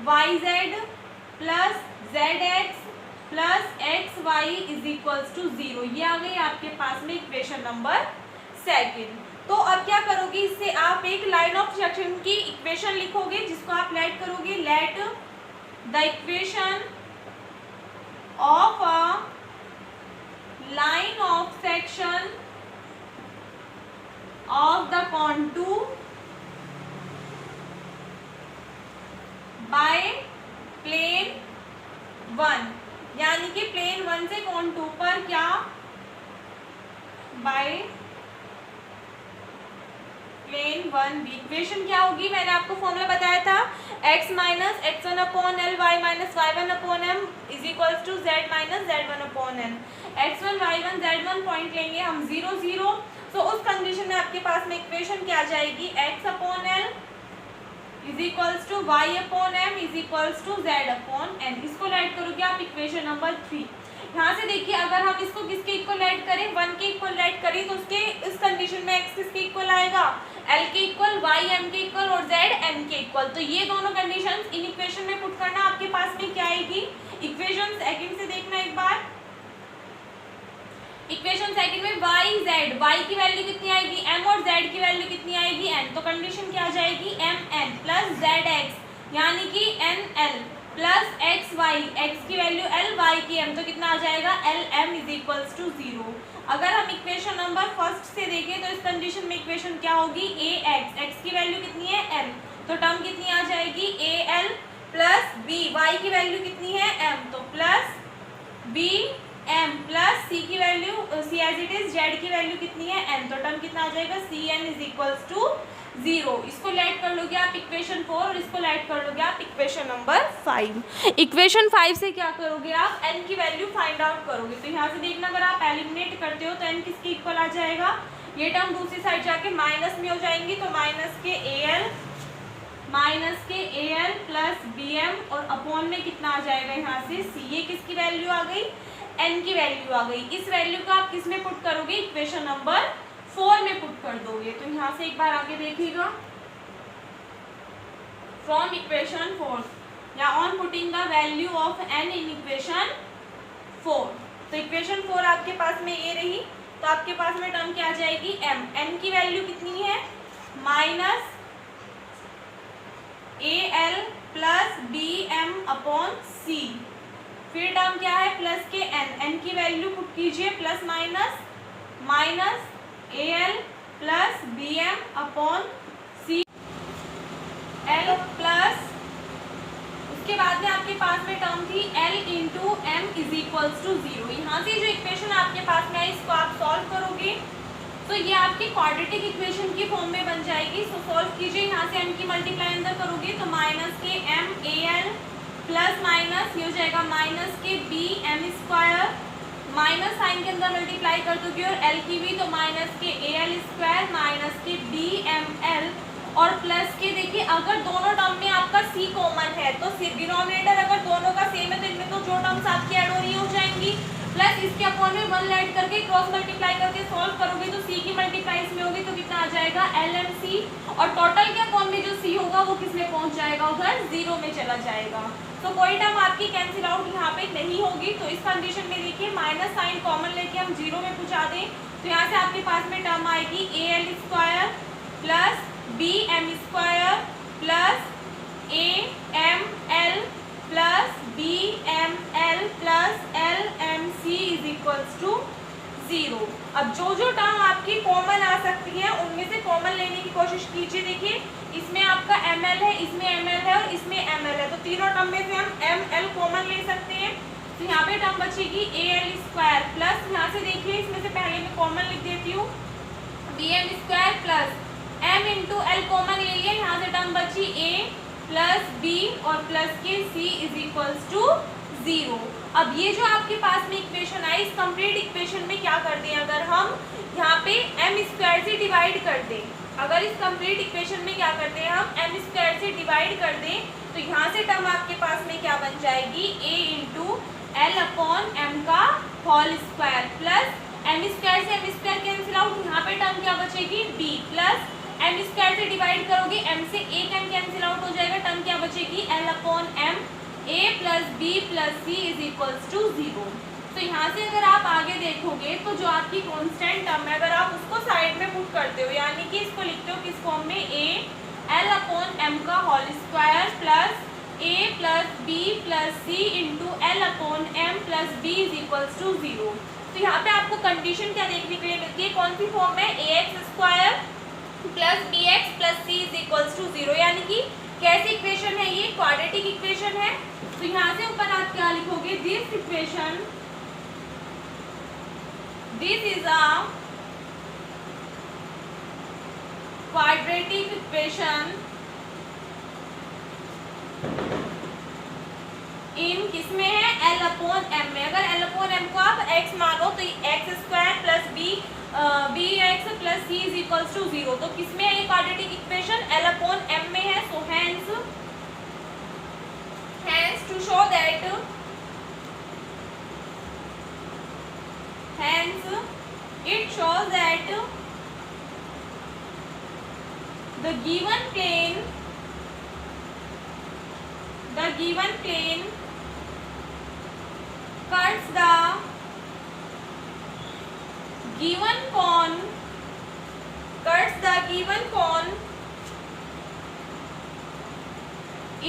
yz plus zx plus xy is equals to 0। ये आ गई आपके पास में इक्वेशन नंबर सेकंड। तो अब क्या करोगे, इससे आप एक लाइन ऑफ सेक्शन की इक्वेशन लिखोगे जिसको आप लेट करोगे, let the equation of a line of section of the contour by plane 1, यानी कि प्लेन 1 से कोन 2 पर क्या, बाय प्लेन 1 भी। इक्वेशन क्या होगी, मैंने आपको फॉर्मूला बताया था, x minus x1/l y minus y1/m is equals to z minus z1/n। x1 y1 z1 point लेंगे हम 0 0। तो उस कंडीशन में आपके पास में इक्वेशन क्या आ जाएगी, x/l is equals to y/m is equals to z/n। इसको ऐड करोगे आप इक्वेशन नंबर 3। यहाँ से देखिए, अगर हम इसको किसके इक्वल ऐड करें, 1 के इक्वल ऐड करें, तो उसके इस कंडीशन में x किसके इक्वल आएगा, l के इक्वल, y m के इक्वल और z n के इक्वल। तो ये दोनों कंडीशंस इन इक्वेशन में पुट करना, आपके पास में क्या आएगी, इक्वेशन सेकंड से देखना एक बार। इक्वेशन सेकंड में y की वैल्यू कितनी आएगी, m और z की वैल्यू कितनी आएगी, n। तो कंडीशन क्या आ जाएगी, mn प्लस zx यानी कि nl प्लस x की वैल्यू l, y की m, तो कितना आ जाएगा, lm इज इक्वल्स टू 0। अगर हम इक्वेशन नंबर फर्स्ट से देखें तो इस कंडीशन में इक्वेशन क्या होगी, x की वैल्यू कितनी है l, तो टर्म कितनी आ जाएगी al प्लस b, y की वैल्यू कितनी है m, तो plus b m plus c की value c as it is, z की वैल्यू कितनी है n, तो टर्म कितना आ जाएगा, cn इज इक्वल्स टू 0। इसको लेट कर लोगे आप इक्वेशन 4 और इसको लेट कर लोगे आप इक्वेशन नंबर 5। इक्वेशन 5 से क्या करोगे आप, n की वैल्यू फाइंड आउट करोगे। तो यहाँ से देखना, अगर आप एलिमिनेट करते हो तो n किसके इक्वल आ जाएगा, ये टर्म दूसरी साइड जाके माइनस में हो जाएंगी, तो माइनस के al प्लस bm और अपॉन में कितना आ जाएगा यहाँ से c। ये किसकी वैल्यू आ गई, n की वैल्यू आ गई। इस वैल्यू को आप किस में पुट करोगे, इक्वेशन नंबर 4 में पुट कर दोगे। तो यहाँ से एक बार आगे देखिएगा, फ्रॉम इक्वेशन 4 या on putting the value of n in equation 4। तो इक्वेशन 4 आपके पास में ये रही, तो आपके पास में टर्म क्या आ जाएगी, m। n की वैल्यू कितनी है, minus al plus bm upon c। फिर टर्म क्या है, प्लस के n की वैल्यू पुट कीजिए, plus minus al plus bm upon c l plus, उसके बाद में आपके पास में टर्म थी l into m is equals to 0। यहाँ से जो इक्वेशन आपके पास में है इसको आप सॉल्व करोगे तो ये आपकी क्वाड्रेटिक इक्वेशन की फॉर्म में बन जाएगी। सो सॉल्व कीजिए, यहाँ से m की मल्टीप्लाई अंदर करोगे तो माइनस के m al प्लस माइनस ये हो जाएगा माइनस के b m square, minus sign के अंदर मल्टीप्लाई कर दोगे और l की भी, तो माइनस के al स्क्वायर माइनस के b m l और प्लस के, देखिए अगर दोनों टर्म में आपका c कॉमन है तो डिनोमिनेटर अगर दोनों का सेम है तो इनमें तो जो टर्म्स आपकी ऐड हो रही हो जाएंगी, प्लस इसके अपॉन में 1 ऐड करके क्रॉस मल्टीप्लाई करके सॉल्व करोगे तो c की मल्टीप्लाई इसमें होगी तो कितना आ जाएगा lmc, और टोटल के अपॉन में जो c होगा वो किस में पहुंच जाएगा, उधर 0 में चला जाएगा। तो कोई टर्म आपकी कैंसिल आउट यहाँ पे नहीं होगी। तो इस कंडीशन में देखिए माइनस साइन कॉमन लेके हम 0 में पहुँचा दें तो यहाँ से आपके पास में टर्म आएगी al square plus bm square plus am l plus B M L plus L M C is equals to 0। अब जो जो टर्म आपकी कॉमन आ सकती है उनमें से कॉमन लेने की कोशिश कीजिए। देखिए इसमें आपका एम एल है, इसमें एम एल है और इसमें एम एल है, तो तीनों टर्म में से हम एम एल कॉमन ले सकते हैं। तो यहाँ पे टर्म बचेगी ए एल स्क्वायर प्लस, यहाँ से देखिए इसमें से पहले मैं कॉमन लिख देती हूँ, B M square plus M into L common ले लिया, यहाँ से टर्म बची ए प्लस बी और प्लस के सी इज इक्वल्स टू 0। अब ये जो आपके पास में इक्वेशन आई, इस कंप्लीट इक्वेशन में क्या कर दें, अगर हम यहाँ पे एम स्क्वायर से डिवाइड कर दें, अगर इस कंप्लीट इक्वेशन में क्या करते हैं हम एम स्क्वायर से डिवाइड कर दें, तो यहाँ से टर्म आपके पास में क्या बन जाएगी, A into L upon M का whole square plus M square से एम स्क्वायर कैंसिल आउट, यहाँ पे टर्म क्या बचेगी बी प्लस एम स्क्वायर से डिवाइड करोगे एम से एक एम कैंसिल आउट हो जाएगा, टर्म क्या बचेगी L upon M a plus B plus C is equals to 0। तो यहाँ से अगर आप आगे देखोगे तो जो आपकी कांस्टेंट टर्म है अगर आप उसको साइड में पुट करते हो, यानी कि इसको लिखते हो किस फॉर्म में, a एल अपॉन एम का whole square plus a plus B plus C into L upon M plus B is equals to 0। तो यहाँ पे आपको कंडीशन क्या देखने के लिए मिलती है, कौन सी फॉर्म में, a x square plus B x plus C is equals to 0, यानी कि कैसी इक्वेशन है ये, क्वाड्रेटिक इक्वेशन है। तो यहाँ से ऊपर आप क्या लिखोगे, this equation, this is a quadratic equation in किसमें है, एल अपॉन एम में। अगर एल अपॉन एम को आप एक्स मानो तो X square plus B x plus C is equals to 0, तो किसमें है ये quadratic equation, L upon M में है। So hence to show that it shows that the given plane cuts the given cone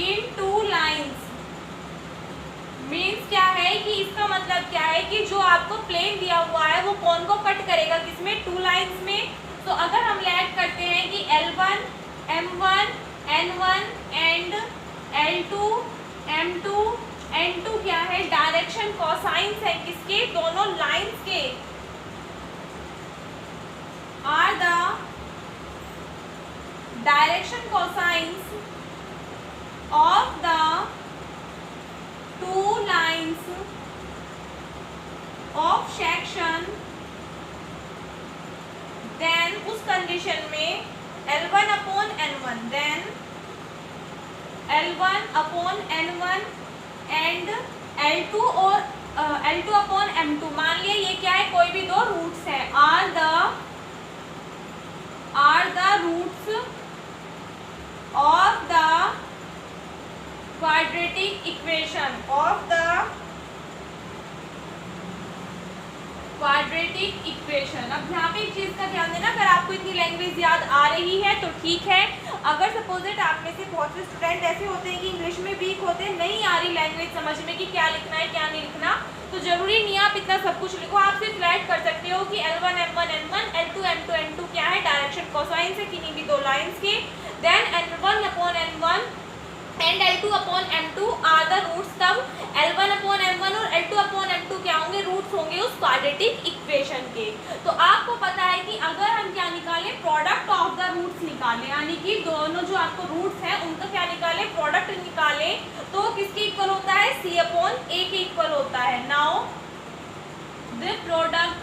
in two lines। Means क्या है कि इसका मतलब क्या है कि जो आपको प्लेन दिया हुआ है वो कौन को कट करेगा, किसमें, 2 लाइंस में। तो अगर हम लेट करते हैं कि L1, M1, N1 and L2, M2, N2 क्या है, डायरेक्शन कोसाइंस है किसके, दोनों लाइंस के, are the direction cosines of the 2 lines of section, then उस कंडीशन में L1 upon N1, then L1 upon N1 and L2 और L2 upon M2, मान लिया ये क्या है, कोई भी दो रूट्स है, are the roots of the quadratic equation of the quadratic equation। अब यहाँ पे एक चीज़ का ध्यान देना, अगर आपको इतनी लैंग्वेज याद आ रही है तो ठीक है, अगर सपोजिट आप में से बहुत से स्टूडेंट ऐसे होते हैं कि इंग्लिश में वीक होते हैं, नहीं आ रही लैंग्वेज समझ में कि क्या लिखना है क्या नहीं लिखना, तो जरूरी नहीं आप इतना सब कुछ लिखो, आप सिर्फ राइट कर सकते हो कि L1 M1 N1, L2 M2 N2 क्या है, डायरेक्शन कोसाइंस है किन्हीं भी 2 लाइंस के, then L1 upon N1 and L2 upon M2 are the roots, तब L1 अपॉन M1 और L2 अपॉन M2 क्या होंगे, रूट्स होंगे उस क्वाड्रेटिक इक्वेशन के। तो आपको पता है कि अगर हम क्या निकालें, प्रोडक्ट ऑफ द रूट्स निकालें, यानी कि दोनों जो आपको रूट्स हैं उनका क्या निकालें, प्रोडक्ट निकालें, तो किसके इक्वल होता है, C अपॉन A के इक्वल होता है। Now the product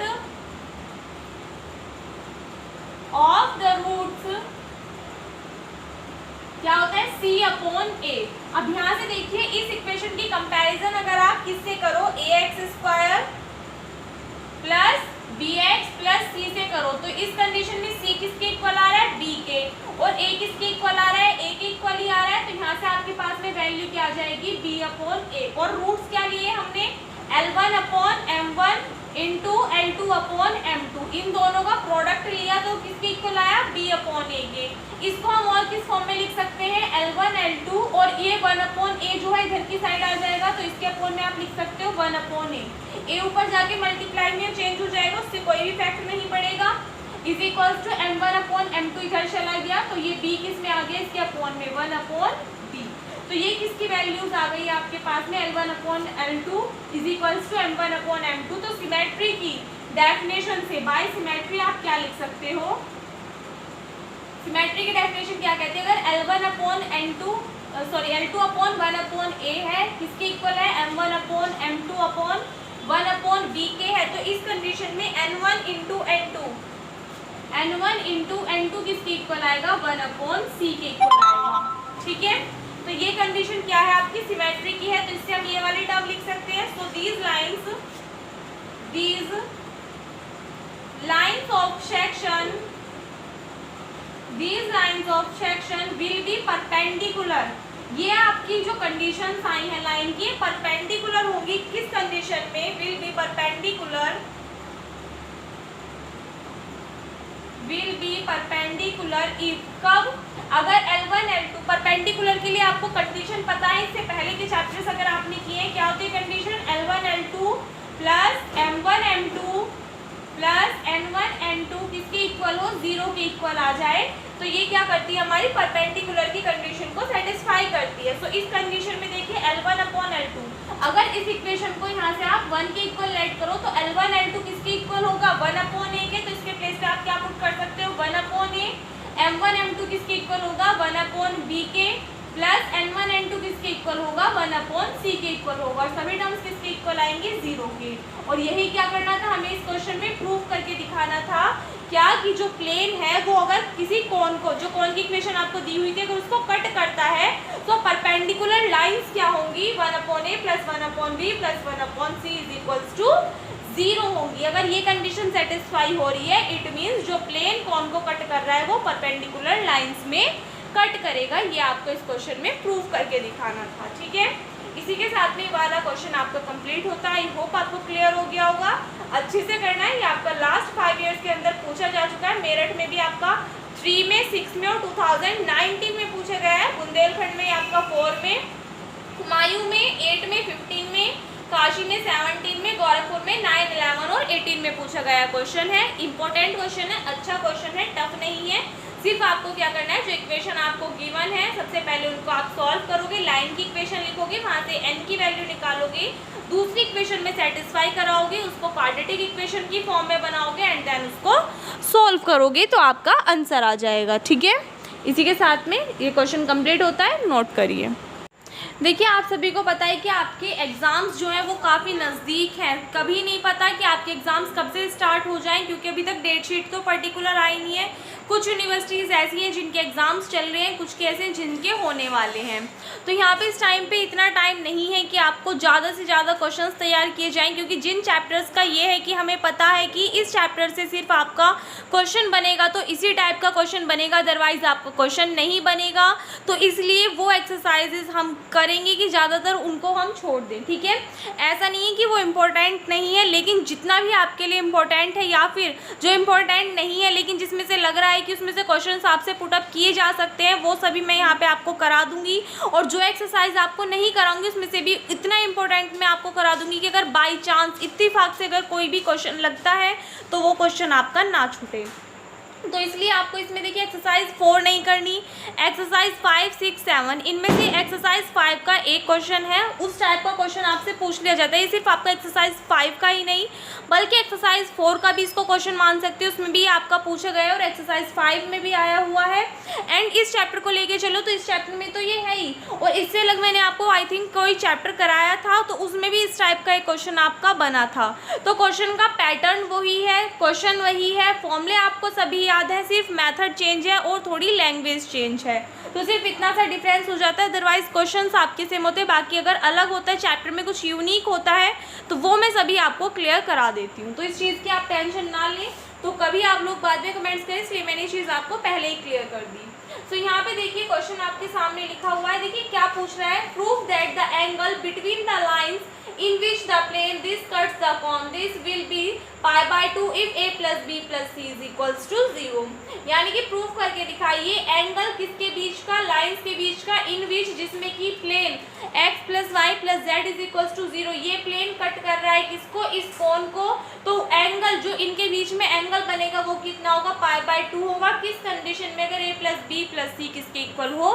of the roots क्या होता है, C अपॉन A। अब यहाँ से देखिए इस इक्वेशन की कंपैरिजन अगर आप किससे करो, ax square plus bx plus c से करो, तो इस कंडीशन में c किसके इक्वल आ रहा है, b के, और a किसके इक्वल आ रहा है, a के इक्वल ही आ रहा है। तो यहाँ से आपके पास में वैल्यू क्या आ जाएगी, b अपॉन a, और रूट्स क्या लिए हमने, L1 upon M1 into L2 M2/M2, इन दोनों का प्रोडक्ट लिया तो किसके इक्वल आया, B/A के। इसको हम और किस फॉर्म में लिख सकते हैं, L1 L2 और ये 1/A जो है इधर की साइड आ जाएगा, तो इसके अपॉन में आप लिख सकते हो 1/A। ए ऊपर जाके मल्टीप्लाई में चेंज हो जाएगा, उससे कोई भी इफेक्ट नहीं पड़ेगा। इज इक्वल्स टू M1/M2 इधर चला गया, तो ये B किस में आ गया, इसके अपॉन में 1/B। तो ये किसकी वैल्यूज आ गई आपके पास में, L1/L2 is equals to M1/M2। तो सिमेट्री की डेफिनेशन से, बाय सिमेट्री आप क्या लिख सकते हो, सिमेट्री की डेफिनेशन क्या कहते हैं, अगर L2/1A है, किसके इक्वल है, M1/M2/1/B के है, तो इस कंडीशन में N1 इंटू N2 किसके इक्वल आएगा, 1/C के इक्वल आएगा। ठीक है, तो ये कंडीशन क्या है आपकी, सिमेट्री की है, तो इससे हम ये वाली टर्म लिख सकते हैं। सो these lines of section will be perpendicular। ये आपकी जो कंडीशंस आई है लाइन की, परपेंडिकुलर होगी किस कंडीशन में, will be perpendicular if, कब, अगर L1 L2 परपेंडिकुलर के लिए आपको कंडीशन पता है, इससे पहले के चैप्टर्स अगर आपने किए हैं, क्या होती है condition, L1 L2 plus M1 M2 plus N1 N2 किसके इक्वल हो, 0 के इक्वल आ जाए, तो ये क्या करती है, हमारी परपेंडिकुलर की कंडीशन को सेटिस्फाई करती है। सो इस कंडीशन में देखिए L1/L2, अगर इस इक्वेशन को यहाँ से आप 1 के इक्वल लेट करो तो L1 L2 किसके इक्वल होगा, 1/A के, तो इसके प्लेस पे आप क्या पुट कर सकते हो, 1/A। M1 M2 किसके इक्वल होगा, 1/B के, प्लस N1 N2 किसके इक्वल होगा, 1/C के इक्वल होगा, और सभी टर्म्स किसके इक्वल आएंगे, 0 के। और यही क्या करना था हमें इस क्वेश्चन में, प्रूव करके दिखाना था क्या कि जो प्लेन है वो अगर किसी कोन को, जो कोन की इक्वेशन आपको दी हुई थी, अगर उसको कट करता है तो परपेंडिकुलर लाइंस क्या होंगी, 1/A plus 1/B plus 1/C is equals to 0 होंगी। अगर ये कंडीशन सेटिस्फाई हो रही है, इट मीन्स जो प्लेन कोन को कट कर रहा है वो परपेंडिकुलर लाइंस में कट करेगा। ये आपको इस क्वेश्चन में प्रूव करके दिखाना था। ठीक है, इसी के साथ में वाला क्वेश्चन आपका कंप्लीट होता है। आई होप आपको क्लियर हो गया होगा। अच्छे से करना है, ये आपका लास्ट 5 ईयर्स के अंदर पूछा जा चुका है। मेरठ में भी आपका 3 में, 6 में और 2019 में पूछा गया है। बुंदेलखंड में आपका 4 में, हुमायूं में 8 में, 15 में, काशी में 17 में, गोरखपुर में 9, 11 और 18 में पूछा गया क्वेश्चन है। इंपॉर्टेंट क्वेश्चन है, अच्छा क्वेश्चन है, टफ नहीं है। सिर्फ आपको क्या करना है, जो इक्वेशन आपको गिवन है सबसे पहले उनको आप सॉल्व करोगे, लाइन की इक्वेशन लिखोगे, वहाँ से n की वैल्यू निकालोगे, दूसरी इक्वेशन में सेटिस्फाई कराओगे, उसको क्वाड्रेटिक इक्वेशन की फॉर्म में बनाओगे एंड देन उसको सॉल्व करोगे तो आपका आंसर आ जाएगा। ठीक है, इसी के साथ में ये क्वेश्चन कंप्लीट होता है, नोट करिए। देखिए, आप सभी को पता है कि आपके एग्ज़ाम्स जो हैं वो काफ़ी नज़दीक हैं। कभी नहीं पता कि आपके एग्ज़ाम्स कब से स्टार्ट हो जाएं, क्योंकि अभी तक डेट शीट तो पर्टिकुलर आई नहीं है। कुछ यूनिवर्सिटीज़ ऐसी हैं जिनके एग्ज़ाम्स चल रहे हैं, कुछ के ऐसे हैं जिनके होने वाले हैं। तो यहाँ पे इस टाइम पे इतना टाइम नहीं है कि आपको ज़्यादा से ज़्यादा क्वेश्चंस तैयार किए जाएं, क्योंकि जिन चैप्टर्स का ये है कि हमें पता है कि इस चैप्टर से सिर्फ आपका क्वेश्चन बनेगा तो इसी टाइप का क्वेश्चन बनेगा, अदरवाइज़ आपका क्वेश्चन नहीं बनेगा। तो इसलिए वो एक्सरसाइजेज हम करेंगे कि ज़्यादातर उनको हम छोड़ दें। ठीक है, ऐसा नहीं है कि वो इम्पोर्टेंट नहीं है, लेकिन जितना भी आपके लिए इम्पोर्टेंट है या फिर जो इम्पोर्टेंट नहीं है लेकिन जिसमें से लग रहा है कि उसमें से क्वेश्चंस आपसे पुटअप किए जा सकते हैं, वो सभी मैं यहाँ पे आपको करा दूंगी। और जो एक्सरसाइज आपको नहीं कराऊंगी उसमें से भी इतना इम्पोर्टेंट मैं आपको करा दूंगी कि अगर बाई चांस इत्तेफाक से अगर कोई भी क्वेश्चन लगता है तो वो क्वेश्चन आपका ना छूटे। तो इसलिए आपको इसमें देखिए एक्सरसाइज 4 नहीं करनी, एक्सरसाइज 5, 6, 7 इनमें से एक्सरसाइज 5 का एक क्वेश्चन है, उस टाइप का क्वेश्चन आपसे पूछ लिया जाता है। ये सिर्फ आपका एक्सरसाइज 5 का ही नहीं बल्कि एक्सरसाइज 4 का भी इसको क्वेश्चन मान सकते हो, उसमें भी आपका पूछा गया है और एक्सरसाइज 5 में भी आया हुआ है। एंड इस चैप्टर को लेके चलो तो इस चैप्टर में तो ये है ही, और इससे अलग मैंने आपको आई थिंक कोई चैप्टर कराया था तो उसमें भी इस टाइप का एक क्वेश्चन आपका बना था। तो क्वेश्चन का पैटर्न वही है, क्वेश्चन वही है, फॉर्मूले आपको सभी याद है, सिर्फ मेथड चेंज है और थोड़ी लैंग्वेज चेंज है। तो सिर्फ इतना सा डिफरेंस हो जाता है, अदरवाइज क्वेश्चंस आपके सेम होते हैं। बाकी अगर अलग होता है, चैप्टर में कुछ यूनिक होता है तो वो मैं सभी आपको क्लियर करा देती हूँ। तो इस चीज़ की आप टेंशन ना लें, तो कभी आप लोग बाद में कमेंट्स करें, इसलिए मैंने ये चीज़ आपको पहले ही क्लियर कर दी। तो यहाँ पे देखिए क्वेश्चन आपके सामने लिखा हुआ है, देखिए क्या पूछ रहा है, prove that the angle between the lines in which the plane this cuts the cone this will be pi by 2 if a plus B plus C is equals to 0। यानी कि प्रूफ करके दिखाइए एंगल किसके बीच का, lines के बीच का, इन बीच जिसमें कि plane x plus Y plus Z is equals to 0, ये प्लेन कट कर रहा है किसको, इस कोण को। तो एंगल जो इनके बीच में एंगल बनेगा वो कितना होगा, पाई बाय 2 होगा। किस कंडीशन में, अगर a प्लस बी प्लस सी किसके इक्वल हो,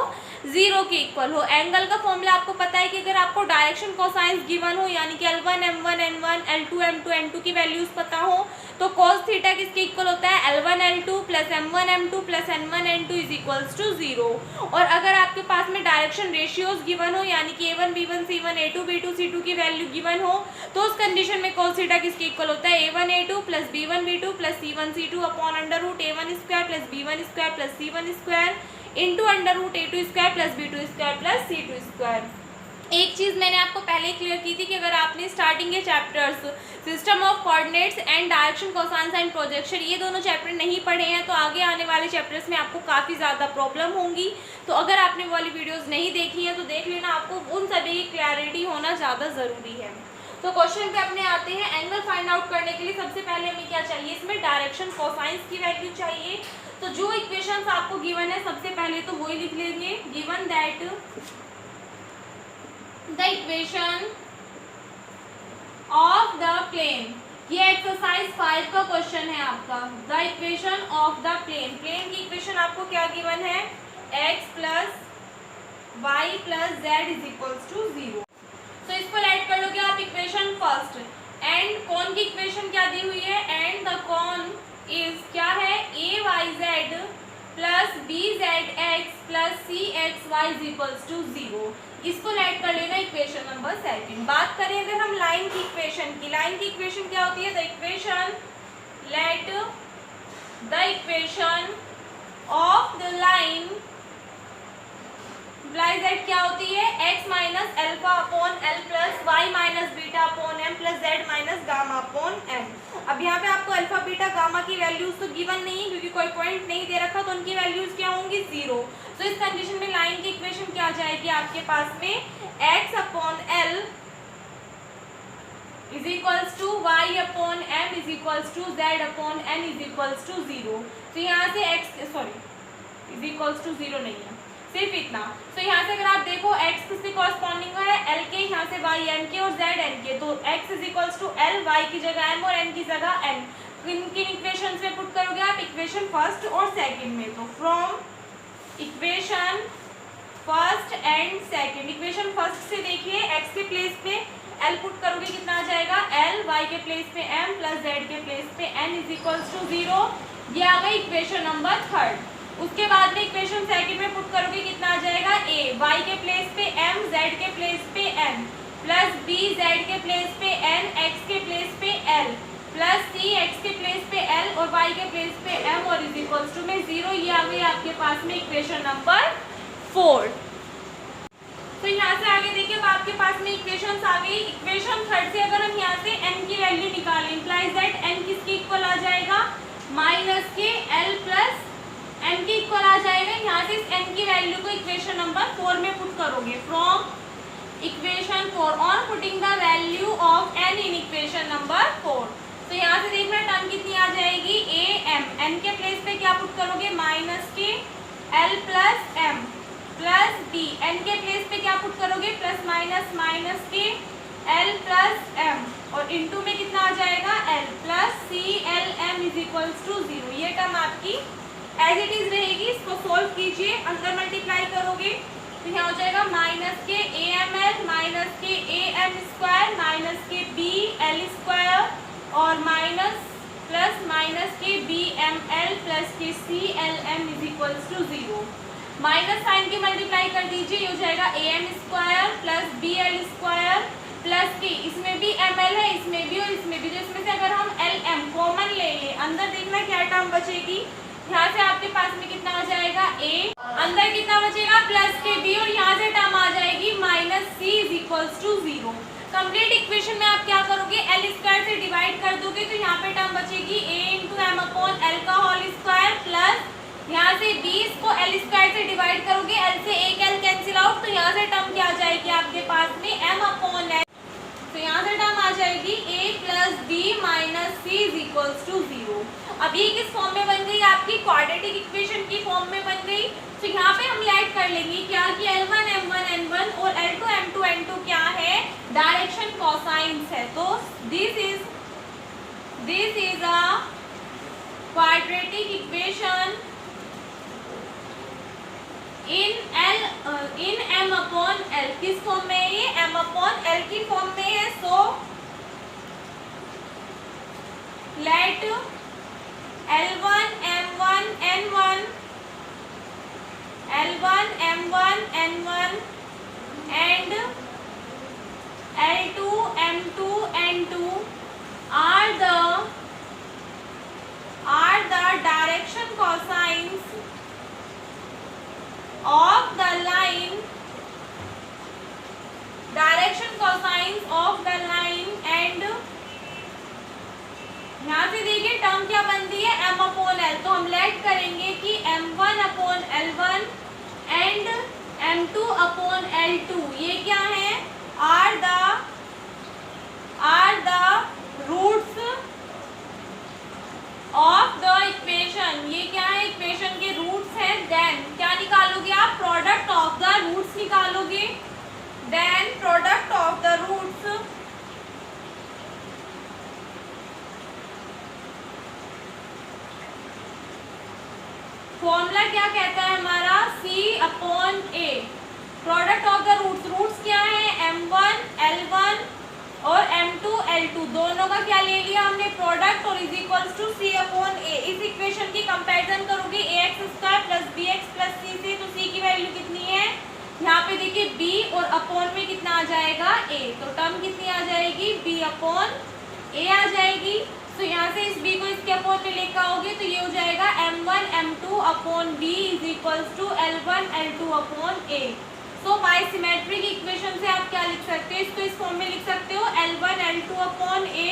0 के इक्वल हो। एंगल का फॉर्मूला आपको पता है कि अगर आपको डायरेक्शन कोसाइंस गिवन हो, यानी कि L1 M1 N1 L2 M2 N2 की वैल्यूज पता हो, तो cos थीटा किसके इक्वल होता है, L1 L2 plus M1 M2 plus N1 N2 is equals to 0। और अगर आपके पास में डायरेक्शन रेशियोज गिवन हो, यानी कि A1 B1 C1 A2 B2 C2 की वैल्यू गिवन हो, तो उस कंडीशन में cos थीटा किसके इक्वल होता है, A1 A2 plus B1 B2 plus C1 C2 upon under root A1 square plus B1 square plus C1 square into under root A2 square plus B2 square plus C2 square. एक चीज़ मैंने आपको पहले clear की थी कि अगर आपने स्टार्टिंग के chapters system of coordinates and direction cosines and projection ये दोनों चैप्टर नहीं पढ़े हैं, तो आगे आने वाले चैप्टर्स में आपको काफ़ी ज़्यादा प्रॉब्लम होंगी। तो अगर आपने वाली वीडियोस नहीं देखी हैं तो देख लेना, आपको उन सभी की क्लैरिटी होना ज़्यादा ज़रूरी है। तो क्वेश्चन पे अपने आते हैं। एंगल फाइंड आउट करने के लिए सबसे पहले हमें क्या चाहिए, इसमें डायरेक्शन कोसाइंस की वैल्यू चाहिए। तो जो इक्वेशंस आपको गिवन है सबसे पहले तो वही लिख लेंगे, given that the equation of the plane, ये एक्सरसाइज 5 का क्वेश्चन है आपका। The equation of the plane, plane की इक्वेशन आपको क्या गिवन है, x plus Y plus Z is equals to 0। तो इसको ऐड कर लोगे आप इक्वेशन फर्स्ट। एंड कौन की इक्वेशन क्या दी हुई है, एंड द कौन इज क्या है, a y z plus b z x plus c x Y is equals to 0। इसको ऐड कर लेना इक्वेशन नंबर सेकंड। बात करें अगर हम लाइन की इक्वेशन की, लाइन की इक्वेशन क्या होती है, the equation let the equation of the line imply that क्या होती है, x minus alpha upon L plus Y minus beta upon M plus Z minus gamma upon M. अब यहाँ पे आपको अल्फा बीटा गामा की वैल्यूज तो given नहीं है क्योंकि कोई पॉइंट नहीं दे रखा, तो उनकी वैल्यूज क्या होंगी, 0। तो इस कंडीशन में लाइन की इक्वेशन क्या आ जाएगी आपके पास में, x upon L is equals to Y upon M is equals to Z upon N is equals to 0। तो यहाँ से इज इक्वल्स टू 0 नहीं है, सिर्फ इतना। तो यहाँ से अगर आप देखो x किसके कॉरस्पॉन्डिंग है, l के, यहाँ से y m के और z n के। तो x is equals to l, y की जगह m और n की जगह n। किन इक्वेशंस में पुट करोगे आप, इक्वेशन फर्स्ट और सेकंड में। तो from equation first and second, equation first से देखिए x के प्लेस पे l पुट करोगे कितना आ जाएगा, l, y के प्लेस पे m प्लस z के प्लेस पे n इज इक्वल्स टू 0। ये आ गई इक्वेशन नंबर थर्ड। उसके बाद में इक्वेशन सेकंड में पुट करोगे कितना आ जाएगा, a, y के प्लेस पे m, z के प्लेस पे n प्लस b, z के प्लेस पे n, x के प्लेस पे l प्लस c, x के प्लेस पे l और y के प्लेस पे m और इज इक्वल्स टू में 0। ये आ गई आपके पास में इक्वेशन नंबर 4। तो यहाँ से आगे देखिए अब आपके पास में इक्वेशंस आ गई। इक्वेशन थर्ड से अगर हम यहाँ से n की वैल्यू निकालें, इम्प्लाइज दैट n किसके इक्वल आ जाएगा, माइनस के l प्लस n के इक्वल आ जाएगा। यहाँ से इस n की वैल्यू को इक्वेशन नंबर 4 में पुट करोगे। From equation 4 on putting the value of n in equation number 4। तो यहाँ से देखना टर्म कितनी आ जाएगी, a m, n के प्लेस पे क्या पुट करोगे, माइनस के l plus m plus b, n के प्लेस पे क्या पुट करोगे, प्लस माइनस के l प्लस m और इनटू में कितना आ जाएगा, l plus c l m is equals to 0। ये टर्म आपकी एज इट इज रहेगी। इसको सोल्व कीजिए, अंदर मल्टीप्लाई करोगे तो यहाँ हो जाएगा minus K A M L minus K A M square minus K B L square और minus K B M L plus के C L M is equals to 0। Minus sign की मल्टीप्लाई कर दीजिए, ये हो जाएगा A M square plus B L square plus K, इसमें भी एम एल है, इसमें भी और इसमें भी, तो इसमें से अगर हम एल एम कॉमन ले लें, अंदर देखना क्या टर्म बचेगी, यहाँ से आपके पास में कितना आ जाएगा, a, अंदर कितना बचेगा, प्लस के b और यहाँ से टर्म आ जाएगी minus c is equals to 0। Complete equation में आप क्या करोगे, l स्क्वायर से डिवाइड कर दोगे तो यहाँ पे टर्म बचेगी a into M upon L का होल स्क्वायर प्लस यहाँ से b, इसको l स्क्वायर से डिवाइड करोगे, l से एक l कैंसिल आउट, तो यहाँ से टर्म क्या आ जाएगी आपके पास में m अपॉन l। तो यहाँ से टर्म आ जाएगी a plus b minus c is अब ये किस फॉर्म में बन गई, आपकी क्वाड्रेटिक इक्वेशन की फॉर्म में बन गई। तो यहाँ पे हम ऐड कर लेंगे क्या कि L1 M1 N1 और L2 M2 N2 क्या है, डायरेक्शन कोसाइंस है। तो this is a quadratic equation in M upon L। किस फॉर्म में है ये, M अपॉन L की फॉर्म में है। So let L1 M1 N1 L1 M1 N1 and L2 M2 N2 are the direction cosines of the line, and यहाँ से देखिए टर्म क्या बनती है, M अपॉन L। तो हम लेट करेंगे कि M1 upon L1 and M2 upon L2 ये क्या है, are the roots of the equation. ये क्या है, इक्वेशन के रूट्स हैं। देन क्या निकालोगे आप, प्रोडक्ट ऑफ द रूट्स निकालोगे। Then product of the roots formula क्या कहता है हमारा, C upon A। Product of the roots क्या है, M1 L1 और M2 L2 दोनों का क्या ले लिया हमने, प्रोडक्ट, और is equals to C upon A। इस इक्वेशन की कंपैरिजन करोगे ax square plus bx plus c से, तो C की वैल्यू कितनी है, यहाँ पे देखिए b और अपॉन में कितना आ जाएगा a, तो टर्म कितनी आ जाएगी, b अपॉन a आ जाएगी। तो यहाँ से इस b को इसके अपॉन में लेकर आओगे तो ये हो जाएगा M1 M2 upon b is equals to L1 L2 upon a। So by symmetric equation से आप क्या लिख सकते हो, इसको इस फॉर्म में लिख सकते हो L1 L2 upon a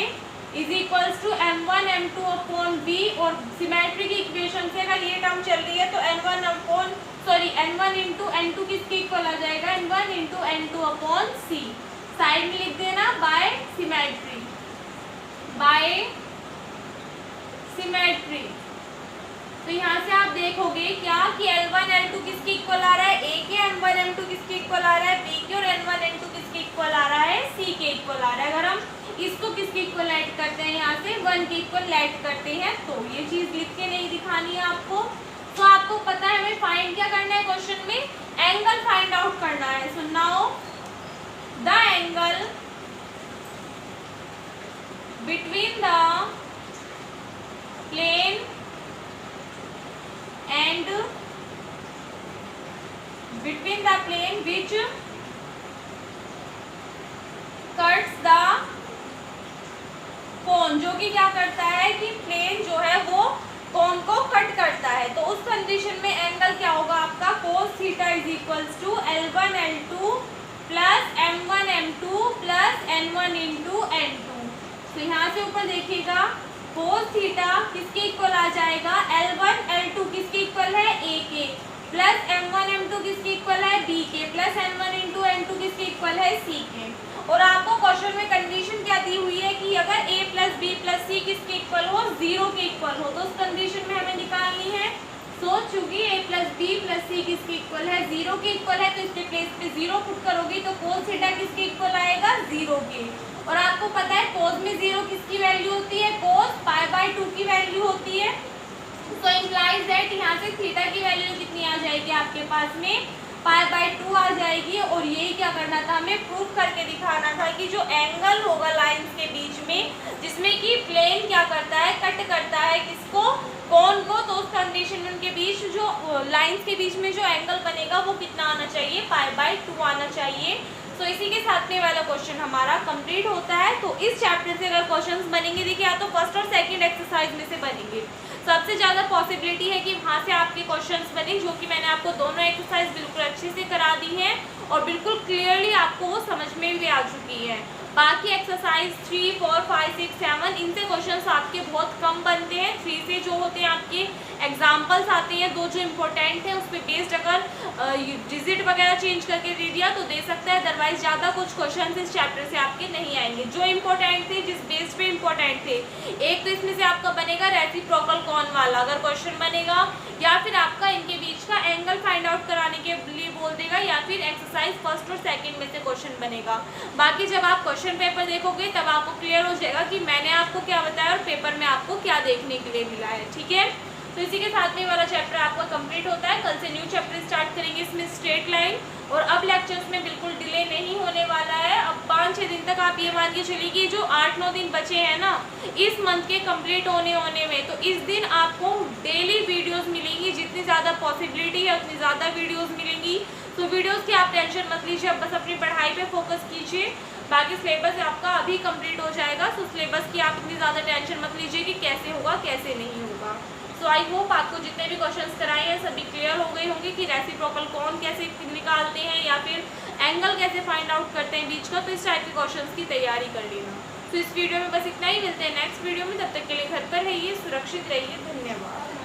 is equals to M1 M2 upon b, और सिमेट्रिक इक्वेशन से अगर ये टर्म चल रही है तो N1 इंटू N2 किसके इक्वल आ जाएगा, N1 into N2 upon c। Side में लिख देना बाय सिमेट्री। तो यहाँ से आप देखोगे क्या कि L1 L2 किसके इक्वल आ रहा है, A के, M1 M2 किसके इक्वल आ रहा है, B के, और N1 N2 किसके इक्वल आ रहा है, C के इक्वल आ रहा है। अगर हम इसको किसके इक्वल ऐड करते हैं, यहाँ से 1 के इक्वल ऐड करते हैं, तो ये चीज़ लिख के नहीं दिखानी है आपको। तो आपको पता है हमें फाइंड क्या करना है, क्वेश्चन में एंगल फाइंड आउट करना है। So now the angle between the plane and between the plane which cuts the cone, जो कि क्या करता है कि प्लेन जो है वो कोन को कट करता है। तो उस कंडीशन में एंगल क्या होगा आपका, cos theta is equals to L1 L2 plus M1 M2 plus N1 into N2। तो यहाँ से ऊपर देखिएगा cos थीटा किसके इक्वल आ जाएगा, L1 L2 किसके इक्वल है, A के, प्लस M1 M2 किसके इक्वल है, B के, प्लस N1 इंटू N2 किसके इक्वल है, C के। और आपको क्वेश्चन में कंडीशन क्या दी हुई है कि अगर A plus B plus C किसके इक्वल हो, 0 के इक्वल हो, तो उस कंडीशन में हमें निकालनी है। तो चूंकि A plus B plus C किसके इक्वल है, 0 के इक्वल है, तो इसके प्लेस पे 0 पुट करोगे तो cos थीटा किसके इक्वल आएगा, 0 के। और आपको पता है cos में 0 किसकी वैल्यू होती है, cos π/2 की वैल्यू होती है। तो इम्प्लाइज दैट यहाँ से थीटा की वैल्यू कितनी आ जाएगी आपके पास में, π/2 आ जाएगी। और यही क्या करना था, हमें प्रूव करके दिखाना था कि जो एंगल होगा लाइंस के बीच में, जिसमें कि प्लेन क्या करता है, कट करता है किसको, कोन को, तो उस कंडीशन में उनके बीच जो लाइंस के बीच में जो एंगल बनेगा वो कितना आना चाहिए, π/2 आना चाहिए। तो इसी के साथ में वाला क्वेश्चन हमारा कंप्लीट होता है। तो इस चैप्टर से अगर क्वेश्चंस बनेंगे, देखिए या तो फर्स्ट और सेकंड एक्सरसाइज में से बनेंगे, सबसे ज़्यादा पॉसिबिलिटी है कि वहाँ से आपके क्वेश्चंस बने, जो कि मैंने आपको दोनों एक्सरसाइज बिल्कुल अच्छे से करा दी हैं और बिल्कुल क्लियरली आपको वो समझ में भी आ चुकी है। बाकी एक्सरसाइज 3, 4, 5, 6, 7 इनसे क्वेश्चंस आपके बहुत कम बनते हैं, हैं। 3 से जो होते हैं आपके एग्जाम्पल्स आते हैं, 2 जो इम्पोर्टेंट हैं उस पर बेस्ड अगर डिजिट वगैरह चेंज करके दे दिया तो दे सकता है, अदरवाइज ज़्यादा कुछ क्वेश्चन इस चैप्टर से आपके नहीं आएंगे। जो इम्पोर्टेंट थे, जिस बेस पे इम्पोर्टेंट थे, एक तो इसमें से आपका बनेगा रेसिप्रोकल कौन वाला अगर क्वेश्चन बनेगा, या फिर आपका इनके बीच का एंगल फाइंड आउट कराने के लिए बोल देगा, या फिर एक्सरसाइज फर्स्ट और सेकंड में से क्वेश्चन बनेगा। बाकी जब आप क्वेश्चन पेपर देखोगे तब आपको क्लियर हो जाएगा कि मैंने आपको क्या बताया और पेपर में आपको क्या देखने के लिए मिला है। ठीक है, तो इसी के साथ में वाला चैप्टर आपका कंप्लीट होता है। कल से न्यू चैप्टर स्टार्ट करेंगे इसमें स्ट्रेट लाइन, और अब लेक्चर्स में बिल्कुल डिले नहीं होने वाला है। अब 5-6 दिन तक आप ये मान के चलिए कि जो 8-9 दिन बचे हैं ना इस मंथ के कंप्लीट होने में, तो इस दिन आपको डेली वीडियोस मिलेंगी, जितनी ज़्यादा पॉसिबिलिटी है उतनी ज़्यादा वीडियोस मिलेंगी। तो वीडियोस की आप टेंशन मत लीजिए, अब बस अपनी पढ़ाई पे फोकस कीजिए। बाकी सिलेबस आपका अभी कंप्लीट हो जाएगा, तो सिलेबस की आप इतनी ज़्यादा टेंशन मत लीजिए कि कैसे होगा कैसे नहीं होगा। सो आई होप आपको जितने भी क्वेश्चंस कराए हैं सभी क्लियर हो गए होंगे कि रेसिप्रोकल कौन कैसे निकालते हैं या फिर एंगल कैसे फाइंड आउट करते हैं बीच का। तो इस टाइप के क्वेश्चंस की तैयारी कर लेना। तो इस वीडियो में बस इतना ही, मिलते हैं नेक्स्ट वीडियो में। तब तक के लिए घर पर रहिए, सुरक्षित रहिए, धन्यवाद।